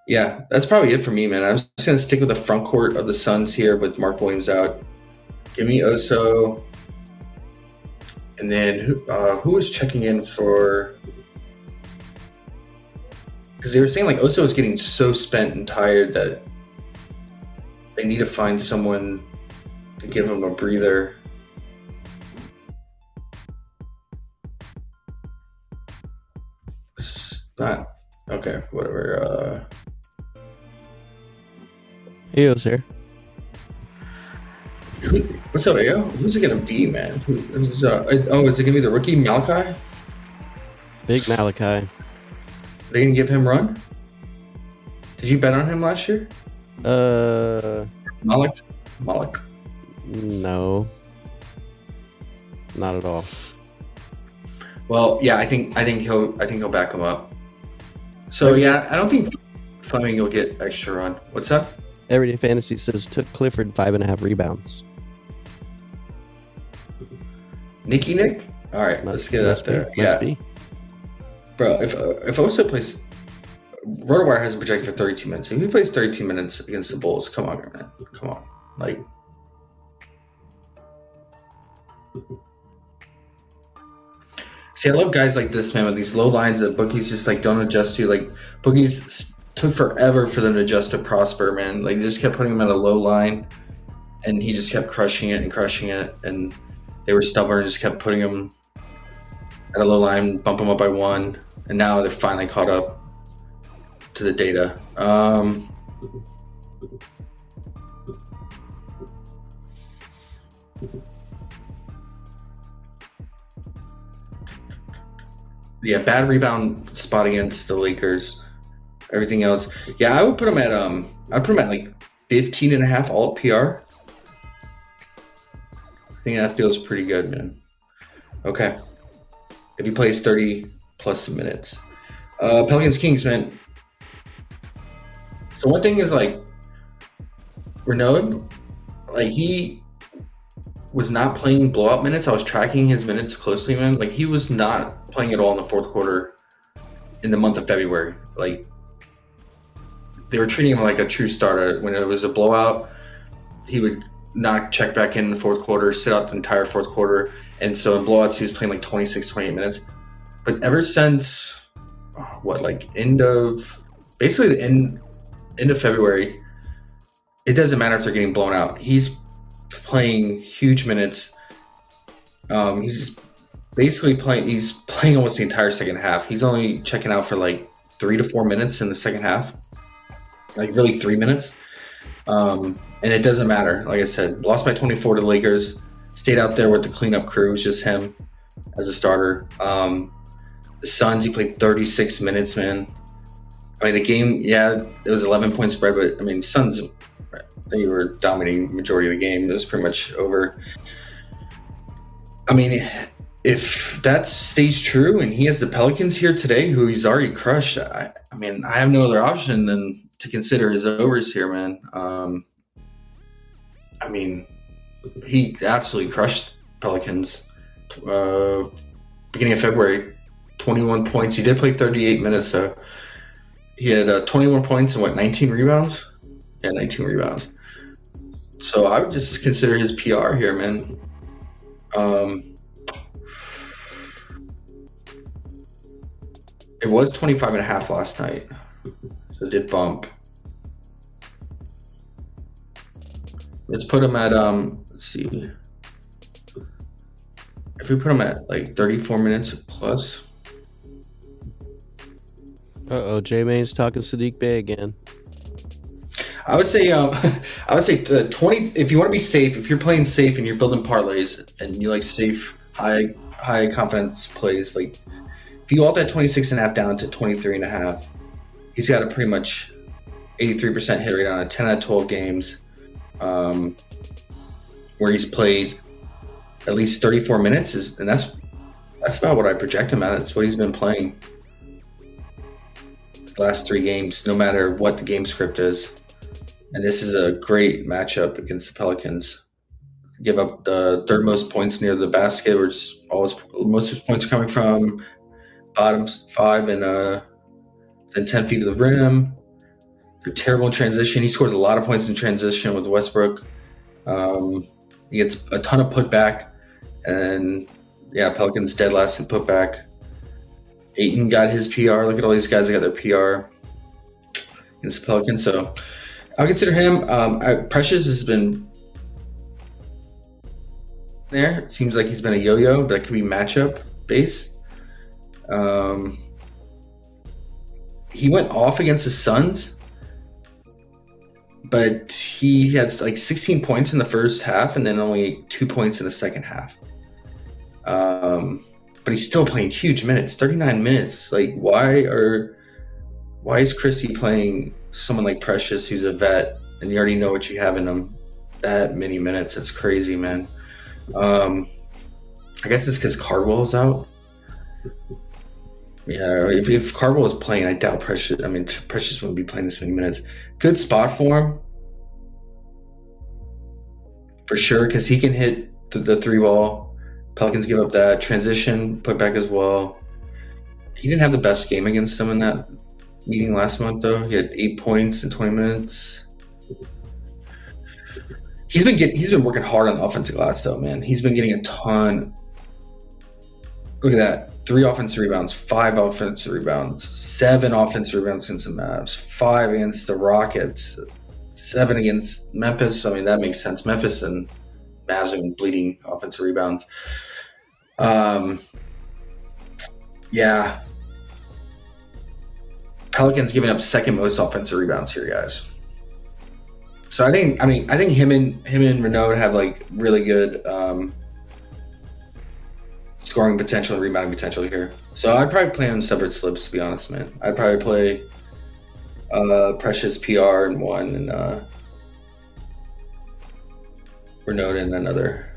Speaker 3: Yeah, that's probably it for me, man. I'm just going to stick with the front court of the Suns here with Mark Williams out. Give me Oso. And then who was checking in for... Because they were saying like Oso is getting so spent and tired that they need to find someone to give him a breather. It's not... Okay, whatever.
Speaker 2: Ayo's here.
Speaker 3: What's up, Ayo? Who's it gonna be, man? Is it gonna be the rookie Malachi?
Speaker 2: Big Malachi.
Speaker 3: They gonna give him run? Did you bet on him last year? Malik?
Speaker 2: No, not at all.
Speaker 3: Well, yeah, I think he'll back him up. So yeah, I don't think Fleming will get extra run. What's up?
Speaker 2: Everyday Fantasy says took Clifford 5.5 rebounds.
Speaker 3: Nicky Nick? All right, let's get it up there.
Speaker 2: Must be.
Speaker 3: Bro, if Oso plays, RotoWire has him projected for 32 minutes. If he plays 32 minutes against the Bulls, come on, man. Come on. Like, see, I love guys like this, man, with these low lines that bookies just like don't adjust to. Like, bookies took forever for them to adjust to Prosper, man. Like, they just kept putting him at a low line, and he just kept crushing it, and they were stubborn and just kept putting him at a low line, bump him up by one, and now they're finally caught up to the data. Yeah, bad rebound spot against the Lakers. Everything else, yeah, I would put him at like 15.5 alt PR. I think that feels pretty good, man. Okay, if he plays 30 plus minutes, Pelicans Kings, man. So one thing is like Renaud, like he was not playing blowout minutes. I was tracking his minutes closely, man. Like, he was not playing at all in the fourth quarter in the month of February. Like, they were treating him like a true starter. When it was a blowout, he would not check back in the fourth quarter, sit out the entire fourth quarter. And so in blowouts, he was playing like 26, 28 minutes. But ever since, end of February, it doesn't matter if they're getting blown out. He's playing huge minutes. He's just basically he's playing almost the entire second half. He's only checking out for like 3 to 4 minutes in the second half. Like really 3 minutes. And it doesn't matter. Like I said, lost by 24 to the Lakers. Stayed out there with the cleanup crew. It was just him as a starter. The Suns, he played 36 minutes, man. I mean, the game, it was 11-point spread, but I mean, Suns, they were dominating the majority of the game. It was pretty much over. I mean, if that stays true and he has the Pelicans here today, who he's already crushed, I mean, I have no other option than to consider his overs here, man. I mean, he absolutely crushed Pelicans beginning of February, 21 points. He did play 38 minutes, so he had 21 points and 19 rebounds? Yeah, 19 rebounds. So I would just consider his PR here, man. It was 25.5 last night, so it did bump. Let's put him at, let's see. If we put him at like 34 minutes plus.
Speaker 2: J-Main's talking Sadiq Bey again.
Speaker 3: I would say 20. If you want to be safe, if you're playing safe and you're building parlays and you like safe, high confidence plays, like if you alt that 26.5 down to 23.5, he's got a pretty much 83% hit rate on a 10 out of 12 games, where he's played at least 34 minutes, and that's about what I project him at. That's what he's been playing the last 3 games, no matter what the game script is. And this is a great matchup against the Pelicans. Give up the third most points near the basket, where it's always most of his points coming from bottom 5 and then 10 feet to the rim. They're terrible in transition. He scores a lot of points in transition with Westbrook. He gets a ton of putback, and Pelicans dead last in putback. Ayton got his PR. Look at all these guys that got their PR against the Pelicans. So I'll consider him. Precious has been there. It seems like he's been a yo-yo. That could be matchup base. He went off against the Suns, but he had like 16 points in the first half and then only 2 points in the second half. But he's still playing huge minutes, 39 minutes. Like, why is Christie playing someone like Precious, who's a vet, and you already know what you have in him, that many minutes? That's crazy, man. I guess it's because Cardwell's out. Yeah, if Cardwell was playing, I doubt Precious. I mean, Precious wouldn't be playing this many minutes. Good spot for him, for sure, because he can hit the 3-ball. Pelicans give up that transition, put back as well. He didn't have the best game against them in that meeting last month, though. He had 8 points in 20 minutes. He's been working hard on the offensive glass, though, man. He's been getting a ton. Look at that. 3 offensive rebounds, 5 offensive rebounds, 7 offensive rebounds against the Mavs, 5 against the Rockets, 7 against Memphis. I mean, that makes sense. Memphis and Mavs have been bleeding offensive rebounds. Pelicans giving up second most offensive rebounds here, guys. So I think him and Renaud have like really good scoring potential and rebounding potential here. So I'd probably play on separate slips, to be honest, man. I'd probably play Precious PR in one and Renaud in another.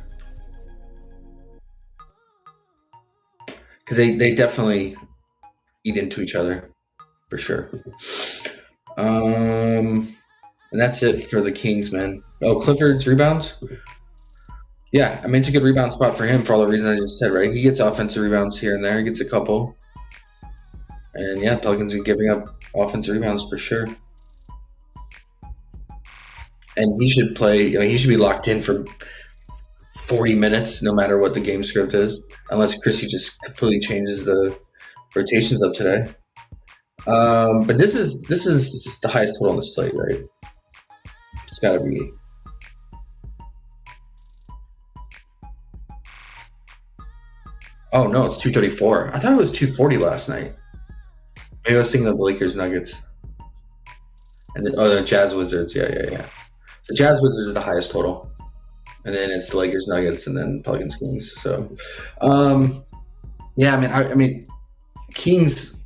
Speaker 3: Because they definitely eat into each other, for sure. And that's it for the Kings, man. Oh, Clifford's rebounds? Yeah, I mean, it's a good rebound spot for him for all the reasons I just said, right? He gets offensive rebounds here and there. He gets a couple. And yeah, Pelicans are giving up offensive rebounds for sure. And he should play, he should be locked in for 40 minutes, no matter what the game script is, unless Chrissy just completely changes the rotations up today. But this is the highest total on the slate, right? It's got to be. Oh no, it's 234. I thought it was 240 last night. Maybe I was thinking of the Lakers Nuggets. And then, the Jazz Wizards. Yeah. So Jazz Wizards is the highest total. And then it's the Lakers Nuggets and then Pelicans Kings. So yeah, I mean Kings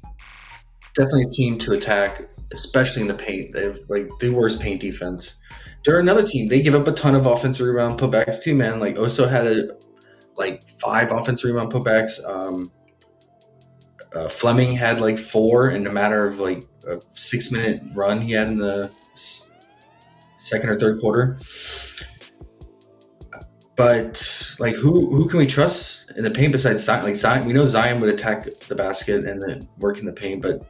Speaker 3: definitely a team to attack, especially in the paint. They have like the worst paint defense. They're another team. They give up a ton of offensive rebound putbacks too, man. Like Oso had like 5 offensive rebound putbacks. Fleming had like 4 in a matter of like a 6-minute run he had in the second or third quarter. But like, who can we trust in the paint besides Zion? Like Zion, we know Zion would attack the basket and then work in the paint, but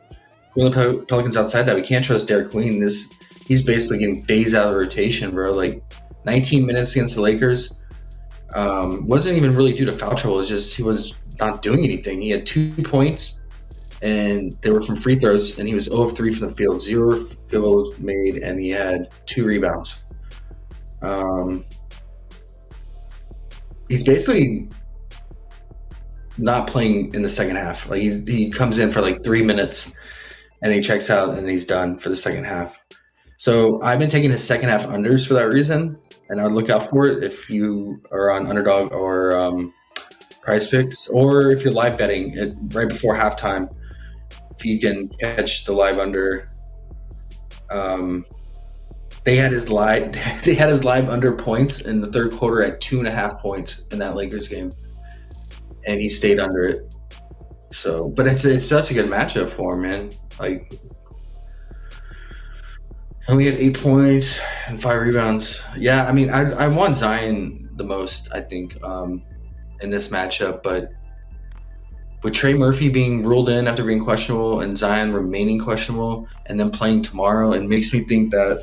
Speaker 3: when the Pelicans outside that, we can't trust Derek Queen. He's basically getting phased out of the rotation, bro. Like 19 minutes against the Lakers. Wasn't even really due to foul trouble. It's just he was not doing anything. He had 2 points, and they were from free throws, and he was 0 of 3 from the field, 0 field goals made, and he had 2 rebounds. He's basically not playing in the second half. Like he comes in for like 3 minutes, and he checks out, and he's done for the second half. So I've been taking his second half unders for that reason. And I would look out for it if you are on Underdog or PrizePicks, or if you're live betting it right before halftime. If you can catch the live under, they had his live under points in the third quarter at 2.5 points in that Lakers game, and he stayed under it. So, but it's such a good matchup for him, man. Like. Only had 8 points and 5 rebounds. Yeah, I mean, I want Zion the most, I think, in this matchup. But with Trey Murphy being ruled in after being questionable and Zion remaining questionable and then playing tomorrow, it makes me think that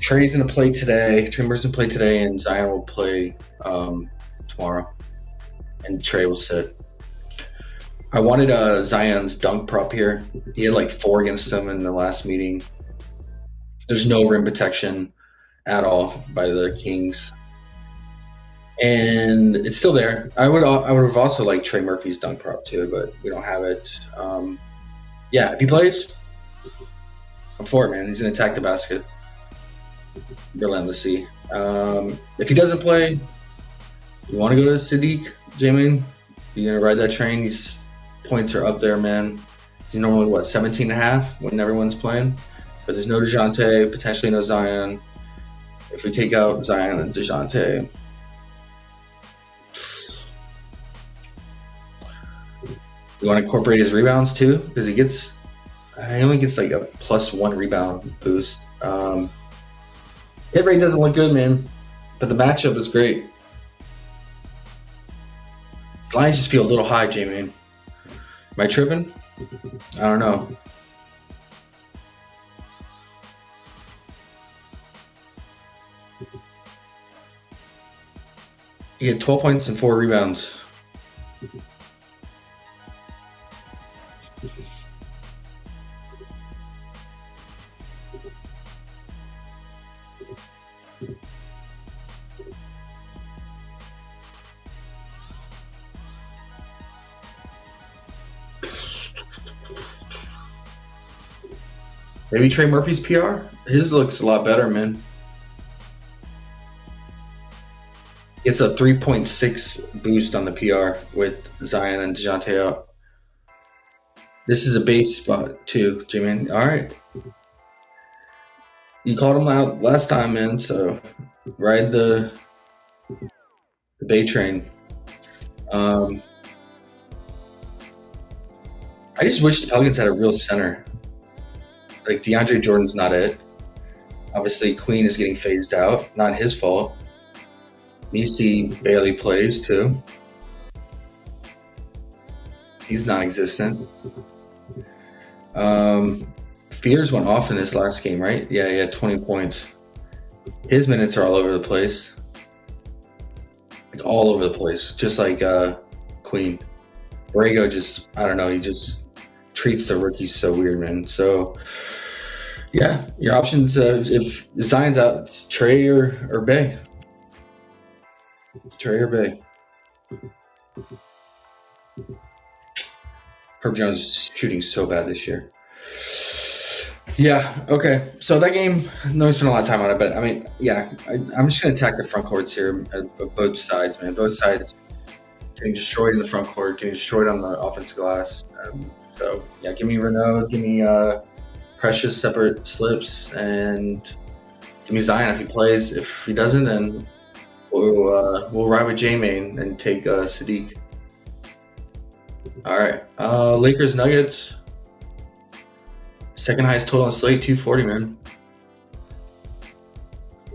Speaker 3: Trey's going to play today, Trey Murphy's going to play today, and Zion will play tomorrow. And Trey will sit. I wanted Zion's dunk prop here. He had like 4 against him in the last meeting. There's no rim protection at all by the Kings, and it's still there. I would have also liked Trey Murphy's dunk prop too, but we don't have it. Yeah, if he plays, I'm for it, man. He's gonna attack the basket relentlessly. If he doesn't play, you want to go to Sadiq, Jamin? You're gonna ride that train. These points are up there, man. He's normally 17.5 when everyone's playing. But there's no DeJounte, potentially no Zion. If we take out Zion and DeJounte, you want to incorporate his rebounds too? Because he only gets like a +1 rebound boost. Hit rate doesn't look good, man. But the matchup is great. His lines just feel a little high, Jamie. Am I tripping? I don't know. He had 12 points and 4 rebounds. Maybe Trey Murphy's PR? His looks a lot better, man. It's a 3.6 boost on the PR with Zion and DeJounte out. This is a base spot too, Jimmy. All right. You called him out last time, man, so ride the Bay train. I just wish the Pelicans had a real center. Like DeAndre Jordan's not it. Obviously, Queen is getting phased out. Not his fault. Messi barely plays too. He's non-existent. Fears went off in this last game, right? Yeah, he had 20 points. His minutes are all over the place. Like all over the place. Just like Queen. Borrego just, I don't know, he just treats the rookies so weird, man. So, yeah, your options, if Zion's out, it's Trey or Bay. Trey or Bay. Herb Jones is shooting so bad this year. Yeah, okay. So that game, no, we spent a lot of time on it, but I mean, yeah, I'm just going to attack the front courts here of both sides, man. Both sides getting destroyed in the front court, getting destroyed on the offensive glass. So, yeah, give me Renault, give me Precious separate slips, and give me Zion if he plays. If he doesn't, then we'll ride with J-Main and take Sadiq. All right, Lakers Nuggets. Second highest total on slate, 240, man.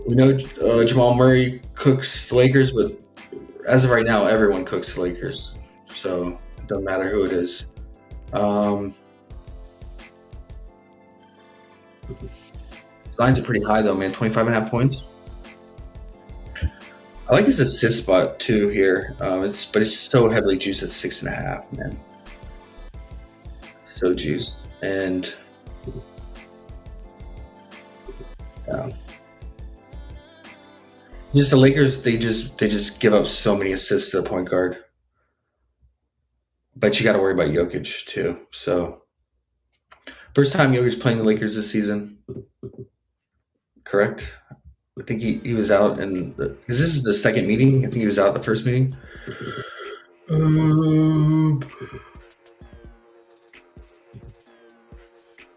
Speaker 3: We know Jamal Murray cooks the Lakers, but as of right now, everyone cooks the Lakers. So it doesn't matter who it is. Lines are pretty high though, man. 25.5 points. I like his assist spot too here. But it's so heavily juiced at 6.5, man. So juiced. And just the Lakers, they just give up so many assists to the point guard. But you got to worry about Jokic too. So first time Jokic playing the Lakers this season, correct? I think he was out because this is the second meeting. I think he was out the first meeting.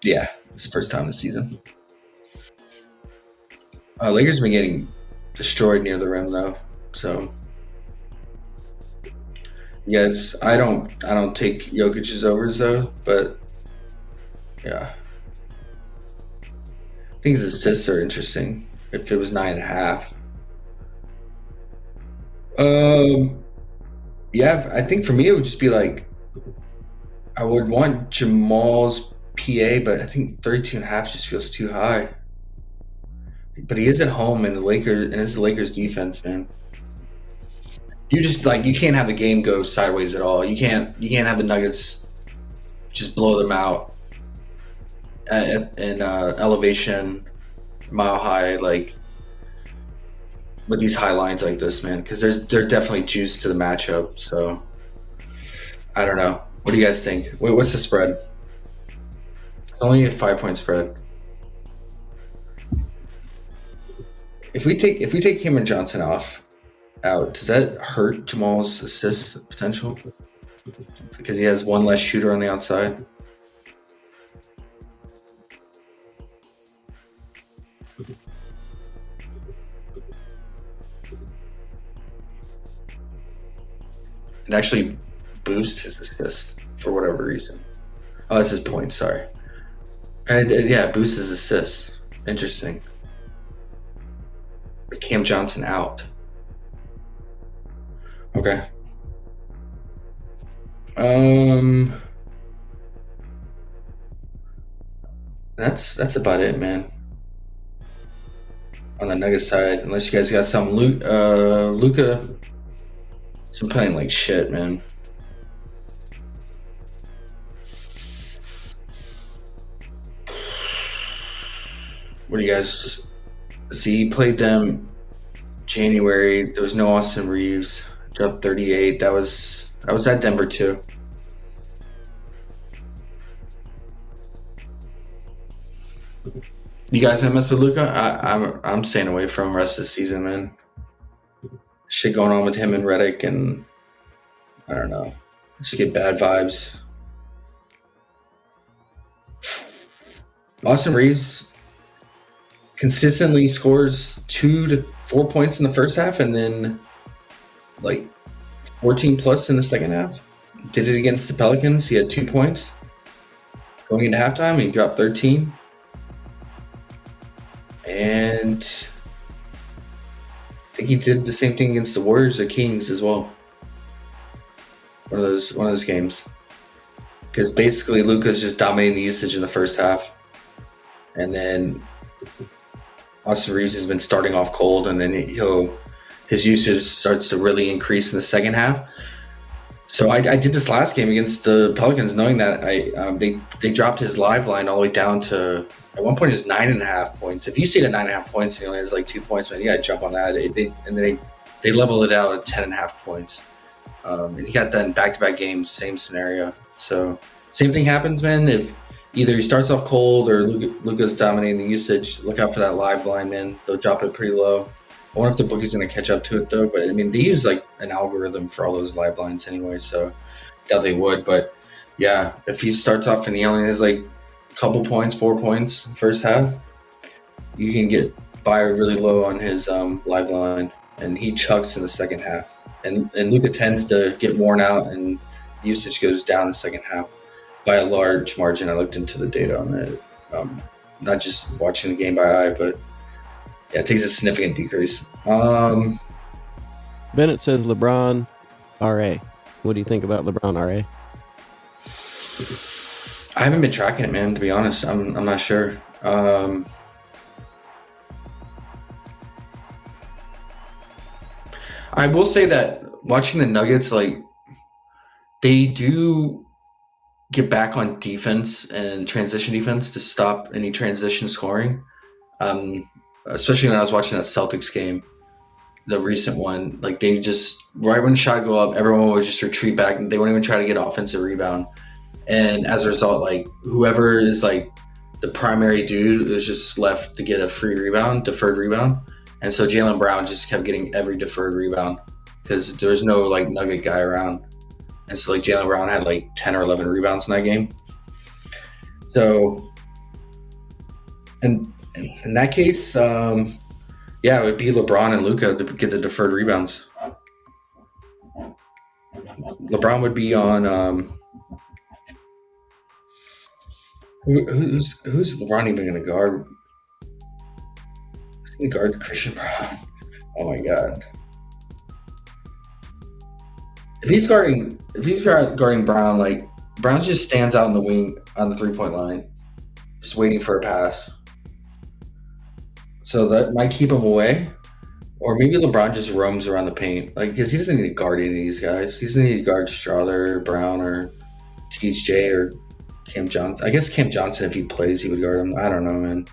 Speaker 3: Yeah, it's the first time this season. Lakers have been getting destroyed near the rim though. So yes, I don't take Jokic's overs though, but yeah. I think his assists are interesting. If it was 9.5. Yeah, I think for me it would just be like I would want Jamal's PA, but I think 32.5 just feels too high. But he is at home in the Lakers, and it's the Lakers defense, man. You just you can't have the game go sideways at all. You can't have the Nuggets just blow them out in elevation, mile high, with these high lines like this, man. Because they're definitely juiced to the matchup. So I don't know. What do you guys think? What's the spread? It's only a 5-point spread. If we take Cameron Johnson out, does that hurt Jamal's assist potential? Because he has one less shooter on the outside. It actually boosts his assist for whatever reason. Oh, that's his point. Sorry. And yeah, boosts his assist. Interesting. Cam Johnson out. Okay. That's about it, man. On the Nuggets side, unless you guys got some Luka. He's been playing like shit, man. What do you guys see? He played them January. There was no Austin Reeves. Dropped 38. That was at Denver too. You guys gonna mess with Luka? I'm staying away from the rest of the season, man. Shit going on with him and Redick, and I don't know. Just get bad vibes. Austin Reeves consistently scores 2 to 4 points in the first half, and then 14 plus in the second half. Did it against the Pelicans. He had 2 points. Going into halftime, he dropped 13. And I think he did the same thing against the Warriors or Kings as well. One of those games. Because basically Luka's just dominating the usage in the first half. And then Austin Reeves has been starting off cold, and then his usage starts to really increase in the second half. So I did this last game against the Pelicans, knowing that they dropped his live line all the way down to, at one point it was 9.5 points. If you see the 9.5 points and he only has like 2 points, man, you gotta jump on that. And then they leveled it out at 10.5 points. And he got that in back-to-back games, same scenario. So same thing happens, man. If either he starts off cold or Luka's dominating the usage, look out for that live line, man. They'll drop it pretty low. I wonder if the bookie's going to catch up to it, though. But, I mean, they use, like, an algorithm for all those live lines anyway, so I doubt they would. But, yeah, if he starts off and he only has, like, a couple points, 4 points first half, you can get buy really low on his live line, and he chucks in the second half. And Luka tends to get worn out, and usage goes down in the second half by a large margin. I looked into the data on that. Not just watching the game by eye, but yeah, it takes a significant decrease.
Speaker 2: Bennett says LeBron RA. What do you think about LeBron RA?
Speaker 3: I haven't been tracking it, man, to be honest. I'm not sure. I will say that watching the Nuggets, like, they do get back on defense and transition defense to stop any transition scoring. Especially when I was watching that Celtics game, the recent one, like they just, right when the shot go up, everyone would just retreat back and they wouldn't even try to get an offensive rebound. And as a result, like whoever is like the primary dude is just left to get a free rebound, deferred rebound. And so Jaylen Brown just kept getting every deferred rebound because there's no like Nugget guy around. And so like Jaylen Brown had like 10 or 11 rebounds in that game. So, and in that case, yeah, it would be LeBron and Luka to get the deferred rebounds. LeBron would be on who's LeBron even going to guard? He's going to guard Christian Brown. Oh my God! If he's guarding Brown, like Brown just stands out in the wing on the 3-point line, just waiting for a pass. So that might keep him away. Or maybe LeBron just roams around the paint. Like, because he doesn't need to guard any of these guys. He doesn't need to guard Strother, or Brown, or THJ, or Cam Johnson. I guess Cam Johnson, if he plays, he would guard him. I don't know, man.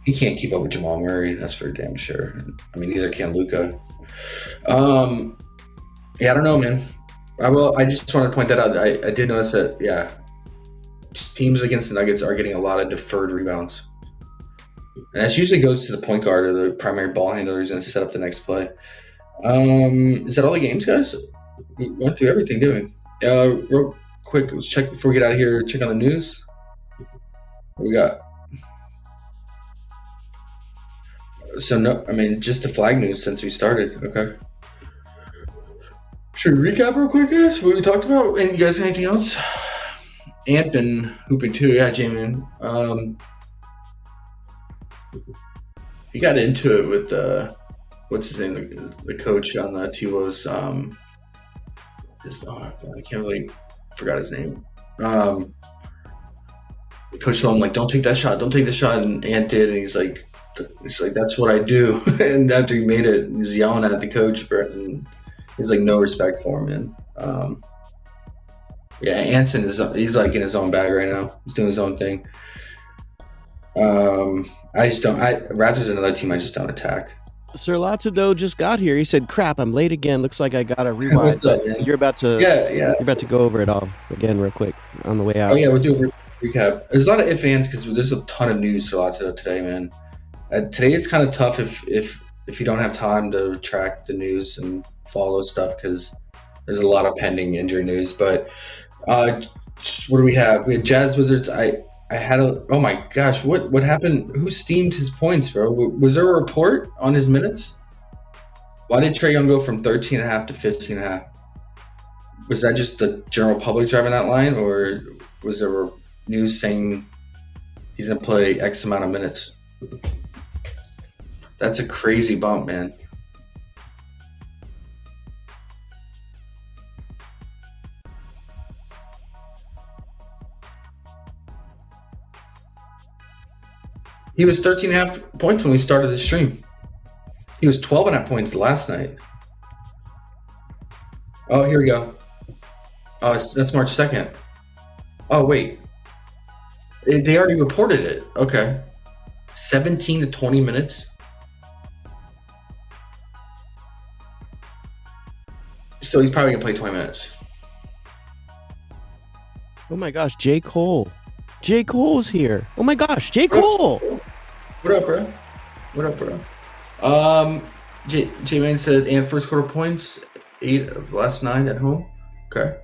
Speaker 3: He can't keep up with Jamal Murray. That's for damn sure. I mean, neither can Luka. Yeah, I don't know, man. I just wanted to point that out. I did notice that, yeah, teams against the Nuggets are getting a lot of deferred rebounds. And that usually goes to the point guard or the primary ball handler who's going to set up the next play. Is that all the games, guys? We went through everything, didn't we? Real quick, let's check before we get out of here. Check on the news. What we got? So, no, I mean, just the flag news since we started. Okay. Should we recap real quick, guys? What we talked about? And you guys got anything else? Ant been hooping too. Yeah, J-Man. He got into it with what's his name? The coach on the T-Wolves. I can't really forgot his name. The coach told him like, "Don't take that shot. Don't take the shot." And Ant did, and he's like, "That's what I do." And after he made it, he was yelling at the coach for it, and he's like, no respect for him, man. Yeah, Anson he's like in his own bag right now. He's doing his own thing. Raptors another team I just don't attack.
Speaker 2: Sir Latsado just got here. He said, "Crap, I'm late again. Looks like I got to rewind."
Speaker 3: What's up, man?
Speaker 2: You're about to You're about to go over it all again real quick on the way out.
Speaker 3: Oh yeah, we'll do a recap. There's a lot of ifs ands because there's a ton of news for Latsado today, man. Today is kind of tough if you don't have time to track the news and follow stuff because there's a lot of pending injury news. But what do we have? We had Jazz Wizards. Oh my gosh, what happened? Who steamed his points, bro? Was there a report on his minutes? Why did Trae Young go from 13.5 to 15.5? Was that just the general public driving that line, or was there news saying he's gonna play X amount of minutes? That's a crazy bump, man. He was 13.5 points when we started the stream. He was 12.5 points last night. Oh, here we go. Oh, that's March 2nd. Oh, wait. They already reported it. Okay. 17 to 20 minutes. So he's probably going to play 20 minutes.
Speaker 2: Oh my gosh, J. Cole. J. Cole's here. Oh my gosh, J. Cole.
Speaker 3: What up, bro? What up, bro? J-Man said, and first quarter points, 8 of last 9 at home. Okay.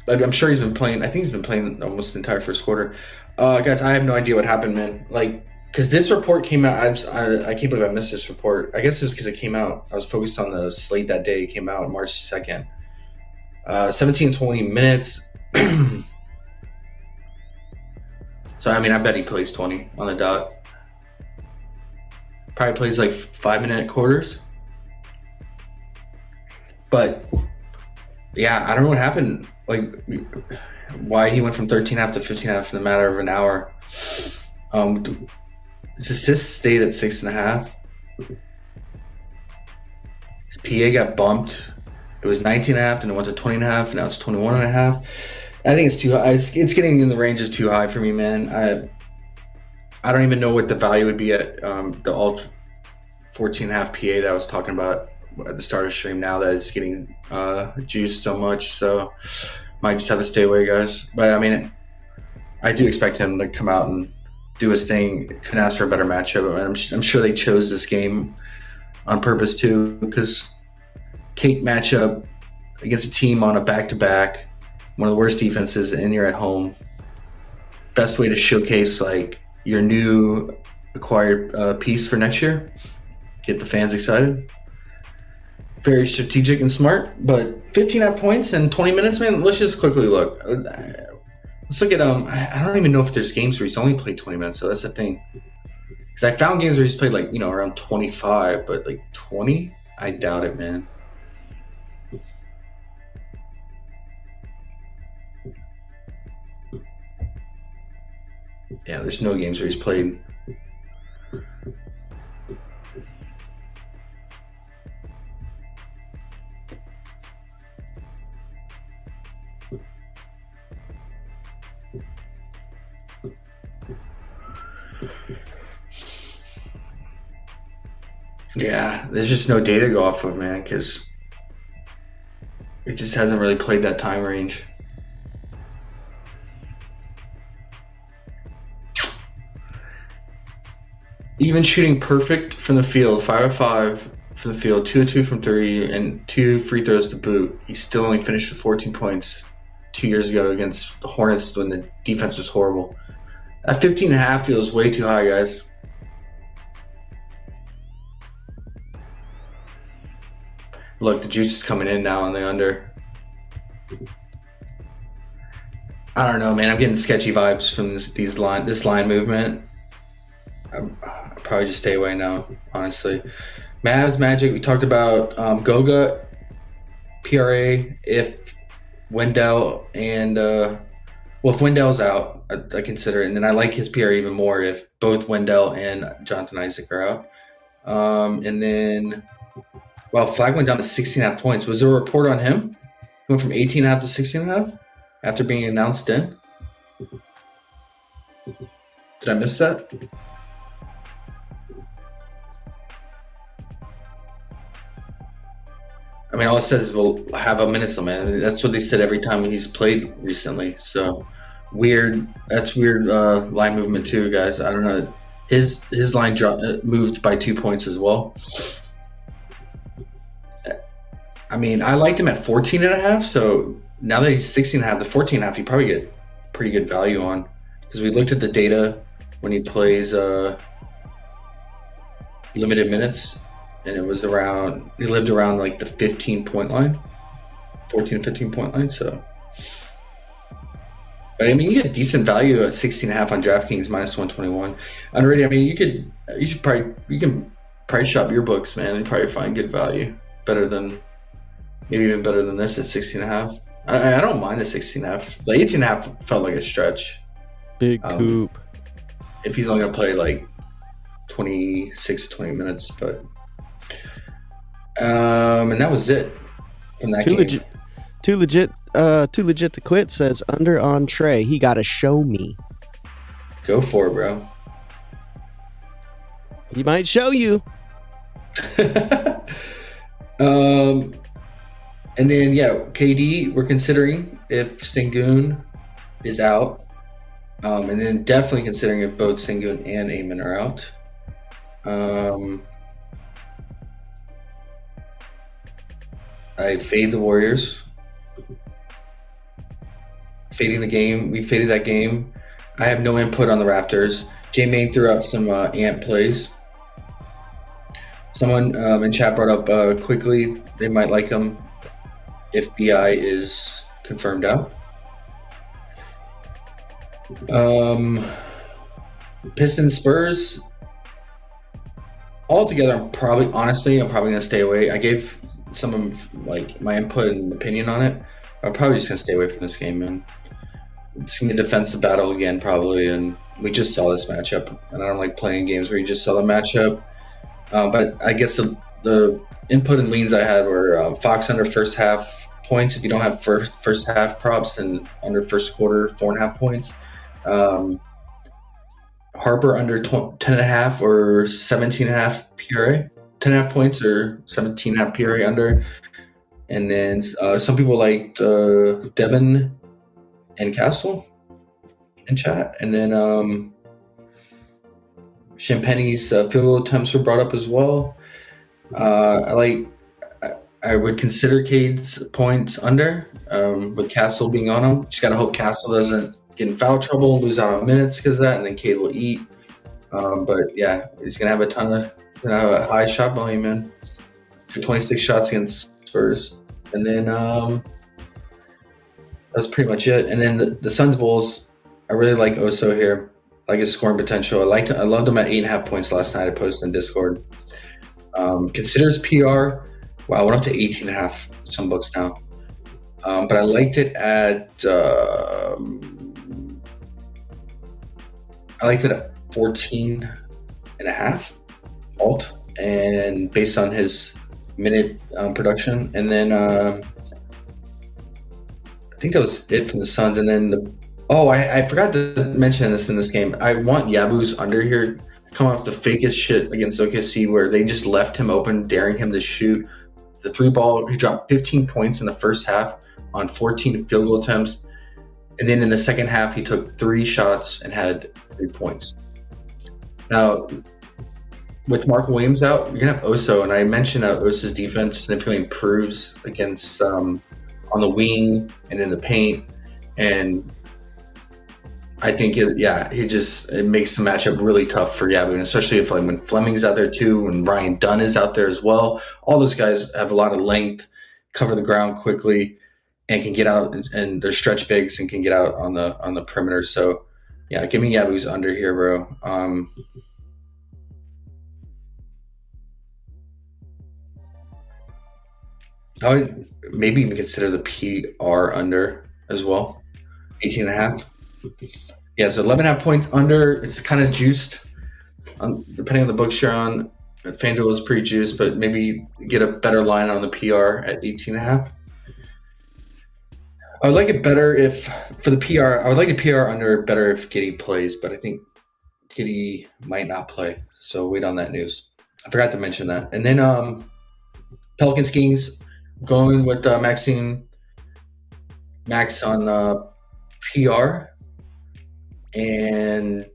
Speaker 3: I'm sure he's been playing. I think he's been playing almost the entire first quarter. Guys, I have no idea what happened, man. Like, because this report came out. I can't believe I missed this report. I guess it was because it came out. I was focused on the slate that day. It came out March 2nd. 17 20 minutes. So, I mean, I bet he plays 20 on the dot. Probably plays like 5-minute quarters. But, yeah, I don't know what happened. Like, why he went from 13.5 to 15.5 in the matter of an hour. His assists stayed at 6.5. His PA got bumped. It was 19.5, then it went to 20.5, and now it's 21.5. I think it's too high. It's getting in the range is too high for me, man. I don't even know what the value would be at the alt 14.5 PA that I was talking about at the start of the stream. Now that it's getting juiced so much, so might just have to stay away, guys. But I mean, I do expect him to come out and do his thing. Couldn't ask for a better matchup. I'm sure they chose this game on purpose too, because cake matchup against a team on a back-to-back, one of the worst defenses, and you're at home. Best way to showcase like your new acquired piece for next year. Get the fans excited. Very strategic and smart, but 15 points in 20 minutes, man. Let's just quickly look. Let's look at I don't even know if there's games where he's only played 20 minutes, so that's the thing. Because I found games where he's played like, around 25, but like 20? I doubt it, man. Yeah, there's no games where he's played. Yeah, there's just no data to go off of, man, because it just hasn't really played that time range. Even shooting perfect from the field, 5 of 5 from the field, 2 of 2 from 3, and 2 free throws to boot. He still only finished with 14 points 2 years ago against the Hornets when the defense was horrible. That 15.5 feels way too high, guys. Look, the juice is coming in now on the under. I don't know, man. I'm getting sketchy vibes from this line movement. I'll probably just stay away now, honestly. Mavs, Magic, we talked about Goga, PRA, if Wendell and if Wendell's out, I consider it. And then I like his PRA even more if both Wendell and Jonathan Isaac are out. And then, Flag went down to 16.5 points. Was there a report on him? He went from 18.5 to 16.5 after being announced in? Did I miss that? I mean, all it says is we'll have a minutes limit. That's what they said every time he's played recently. So weird. That's weird line movement too, guys. I don't know. His line moved by 2 points as well. I mean, I liked him at 14.5. So now that he's 16.5, the 14.5, you probably get pretty good value on, because we looked at the data when he plays limited minutes. And it was he lived around like the 15-point line, 14 to 15-point line. So, But I mean, you get decent value at 16.5 on DraftKings minus 121. Underrated. I mean, you can price shop your books, man, and probably find good value. Maybe even better than this at 16.5. I don't mind the 16.5. The 18.5 felt like a stretch.
Speaker 2: Big coop.
Speaker 3: If he's only gonna play like 26 to 20 minutes, but and that was it from that game.
Speaker 2: Too legit to quit says under on Trey. He got to show me.
Speaker 3: Go for it, bro.
Speaker 2: He might show you.
Speaker 3: And then KD. We're considering if Sengun is out, and then definitely considering if both Sengun and Amon are out. I fade the Warriors. Fading the game. We faded that game. I have no input on the Raptors. J-Main threw out some ant plays. Someone in chat brought up quickly they might like him if BI is confirmed out. Pistons Spurs. Altogether, I'm probably going to stay away. I gave some of like my input and opinion on it. I'm probably just going to stay away from this game, man. It's going to be a defensive battle again, probably, and we just saw this matchup. And I don't like playing games where you just saw the matchup. But I guess the input and leans I had were Fox under first half points. If you don't have first half props, then under first quarter 4.5 points. Harper under 10.5 or 17.5 PRA. 10.5 points or 17.5 PRA under. And then some people liked Devin and Castle in chat. And then Champagne's field goal attempts were brought up as well. I would consider Cade's points under with Castle being on him. Just got to hope Castle doesn't get in foul trouble, lose out on minutes because of that, and then Cade will eat. But yeah, he's going to have a high shot volume, man. 26 shots against Spurs. And then that's pretty much it. And then the Suns Bulls, I really like Oso here. I like his scoring potential. I loved him at 8.5 points last night. I posted in Discord. Considers PR. Wow, went up to 18.5 some books now. But I liked it at 14.5 alt, and based on his minute production. And then I think that was it from the Suns. And then I forgot to mention this in this game. I want Yabu's under here, coming off the fakest shit against OKC where they just left him open, daring him to shoot the 3-ball. He dropped 15 points in the first half on 14 field goal attempts. And then in the second half, he took 3 shots and had 3 points. Now, with Mark Williams out, you're going to have Oso. And I mentioned that Oso's defense significantly improves against on the wing and in the paint. And I think it makes the matchup really tough for Yabu, and especially if when Fleming's out there too, and Ryan Dunn is out there as well. All those guys have a lot of length, cover the ground quickly, and can get out, and they're stretch bigs and can get out on the perimeter. So yeah, give me Yabu's under here, bro. I would maybe even consider the PR under as well, 18.5. Yeah, so 11.5 points under. It's kind of juiced, depending on the book share on. FanDuel is pretty juiced, but maybe get a better line on the PR at 18.5. I would like it better if, for the PR, I would like a PR under better if Giddey plays, but I think Giddey might not play. So wait on that news. I forgot to mention that. And then Pelicans Kings, going with Max on PR, and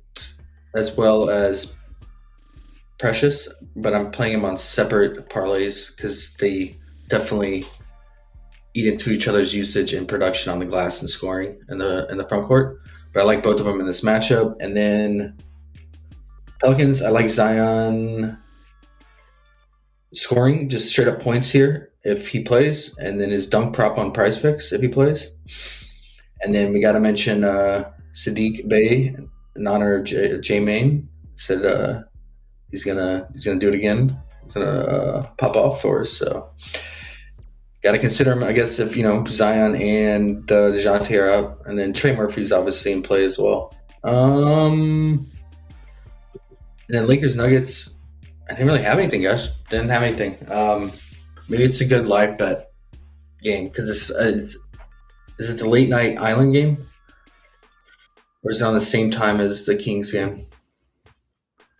Speaker 3: as well as Precious, but I'm playing him on separate parlays because they definitely eat into each other's usage and production on the glass and scoring in the front court. But I like both of them in this matchup. And then Pelicans, I like Zion scoring, just straight up points here if he plays, and then his dunk prop on PrizePicks if he plays. And then we got to mention Sadiq Bey in honor of J Main. Said he's gonna do it again. He's gonna pop off for us. So got to consider him, I guess, if Zion and DeJounte are out, and then Trey Murphy's obviously in play as well. And then Lakers Nuggets. I didn't really have anything, guys. Didn't have anything. Maybe it's a good live bet game because is it the late night Island game, or is it on the same time as the Kings game?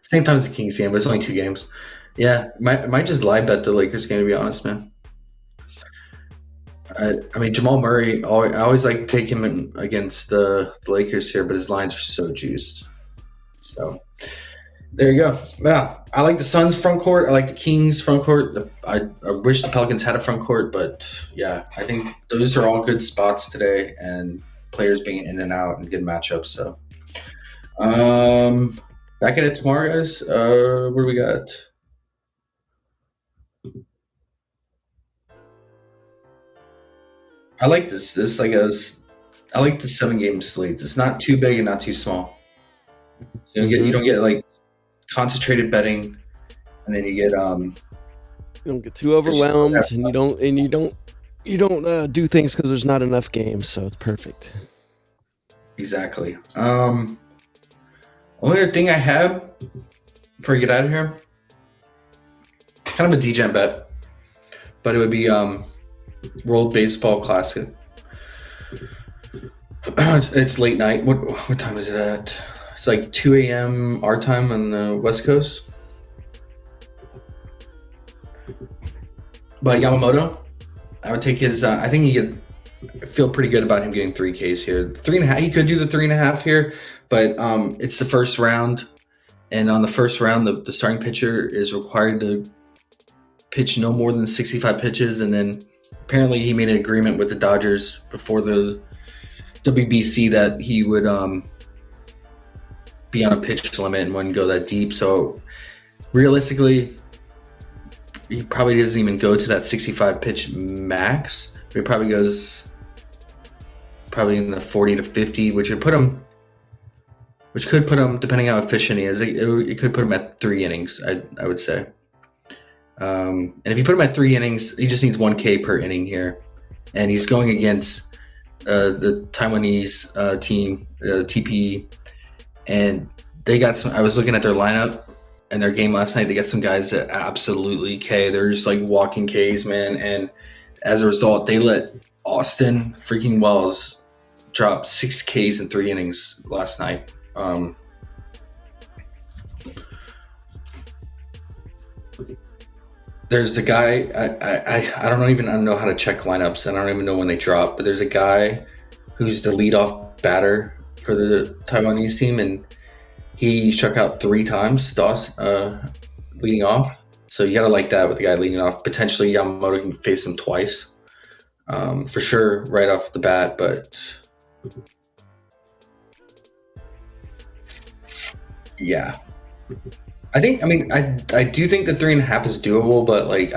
Speaker 3: Same time as the Kings game, but it's only 2 games. Yeah, might just live bet the Lakers game, to be honest, man. I mean, Jamal Murray, I always like to take him in against the Lakers here, but his lines are so juiced. So there you go. Yeah, I like the Suns front court. I like the Kings front court. I wish the Pelicans had a front court, but yeah, I think those are all good spots today, and players being in and out and good matchups. So back at it tomorrow, guys. What do we got? I like this. I like the 7-game slates. It's not too big and not too small. So you don't get like concentrated betting, and then you
Speaker 2: don't get too overwhelmed, and you don't do things because there's not enough games. So it's perfect.
Speaker 3: Exactly. Only other thing I have before I get out of here, kind of a degen bet, but it would be World Baseball Classic. It's late night. What time is it at? It's like 2 a.m. our time on the West Coast. But Yamamoto, I would take his. I think I feel pretty good about him getting 3 Ks here. 3.5. He could do the 3.5 here, but it's the first round, and on the first round, the starting pitcher is required to pitch no more than 65 pitches, and then apparently he made an agreement with the Dodgers before the WBC that he would be on a pitch limit and wouldn't go that deep. So realistically, he probably doesn't even go to that 65 pitch max. He probably goes in the 40 to 50, which could put him, depending how efficient he is, it could put him at 3 innings, I would say. And if you put him at 3 innings, he just needs 1 K per inning here. And he's going against the Taiwanese team, TPE. And they got some, I was looking at their lineup and their game last night. They got some guys that absolutely K. They're just like walking Ks, man. And as a result, they let Austin freaking Wells drop 6 Ks in 3 innings last night. There's the guy, I don't even know how to check lineups. I don't even know when they drop, but there's a guy who's the leadoff batter for the Taiwanese team, and he struck out 3 times, leading off. So you got to like that with the guy leading off. Potentially Yamamoto can face him twice, for sure, right off the bat. But yeah, I do think the 3.5 is doable, but like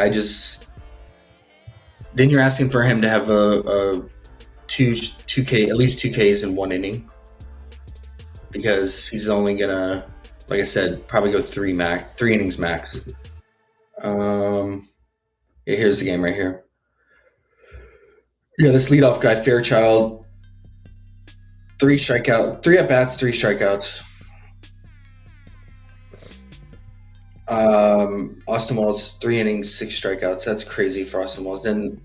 Speaker 3: then you're asking for him to have a 2K, at least 2 Ks in 1 inning, because he's only gonna, like I said, probably go 3 innings max. Yeah, here's the game right here. Yeah, this leadoff guy, Fairchild, 3 at bats, 3 strikeouts. Austin Wells, 3 innings, 6 strikeouts. That's crazy for Austin Wells. Then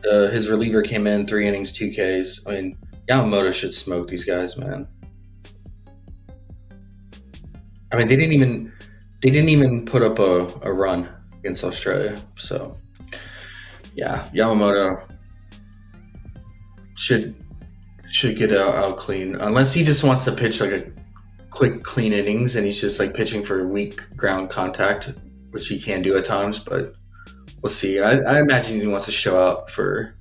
Speaker 3: his reliever came in, 3 innings, 2 Ks. I mean, Yamamoto should smoke these guys, man. I mean, they didn't even put up a run against Australia. So yeah, Yamamoto should get out clean, unless he just wants to pitch like a quick, clean innings, and he's just like pitching for weak ground contact, which he can do at times, but we'll see. I imagine he wants to show out for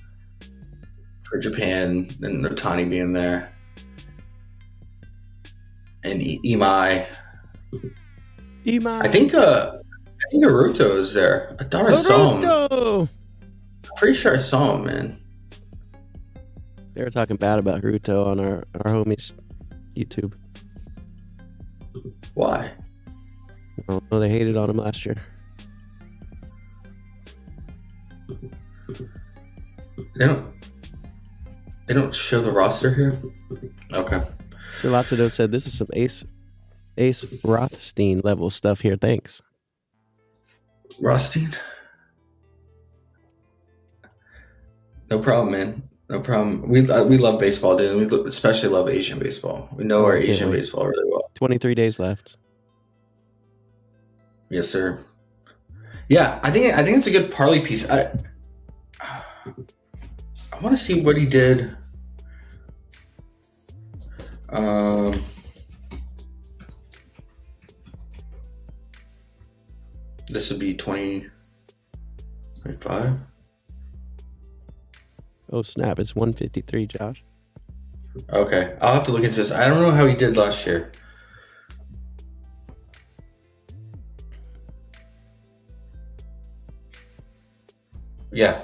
Speaker 3: Japan, and Otani being there, and Imai. I think Naruto is there. I thought I saw him. I'm pretty sure I saw him, man.
Speaker 2: They were talking bad about Haruto on our homies' YouTube.
Speaker 3: Why?
Speaker 2: I don't know. They hated on him last year.
Speaker 3: They don't show the roster here? Okay.
Speaker 2: So Lazado said, this is some Ace Rothstein level stuff here. Thanks.
Speaker 3: Rothstein? No problem, man. No problem. We we love baseball, dude. We especially love Asian baseball. We know our Asian baseball really well.
Speaker 2: 23 days left.
Speaker 3: Yes, sir. Yeah, I think it's a good parlay piece. I want to see what he did. This would be 2025.
Speaker 2: Oh, snap. It's 153, Josh.
Speaker 3: Okay. I'll have to look into this. I don't know how he did last year. Yeah.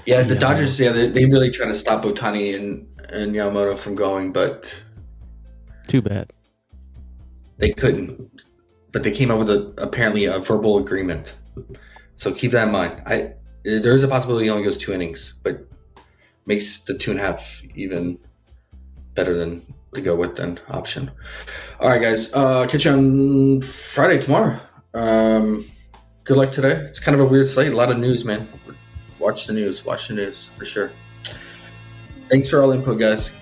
Speaker 3: Yeah, the Dodgers, they really try to stop Ohtani and Yamamoto from going, but
Speaker 2: too bad.
Speaker 3: They couldn't. But they came up with apparently a verbal agreement. So keep that in mind. There is a possibility he only goes 2 innings, but makes the 2.5 even better than to go with an option. All right, guys. Catch you on Friday tomorrow. Good luck today. It's kind of a weird slate. A lot of news, man. Watch the news for sure. Thanks for all the input, guys.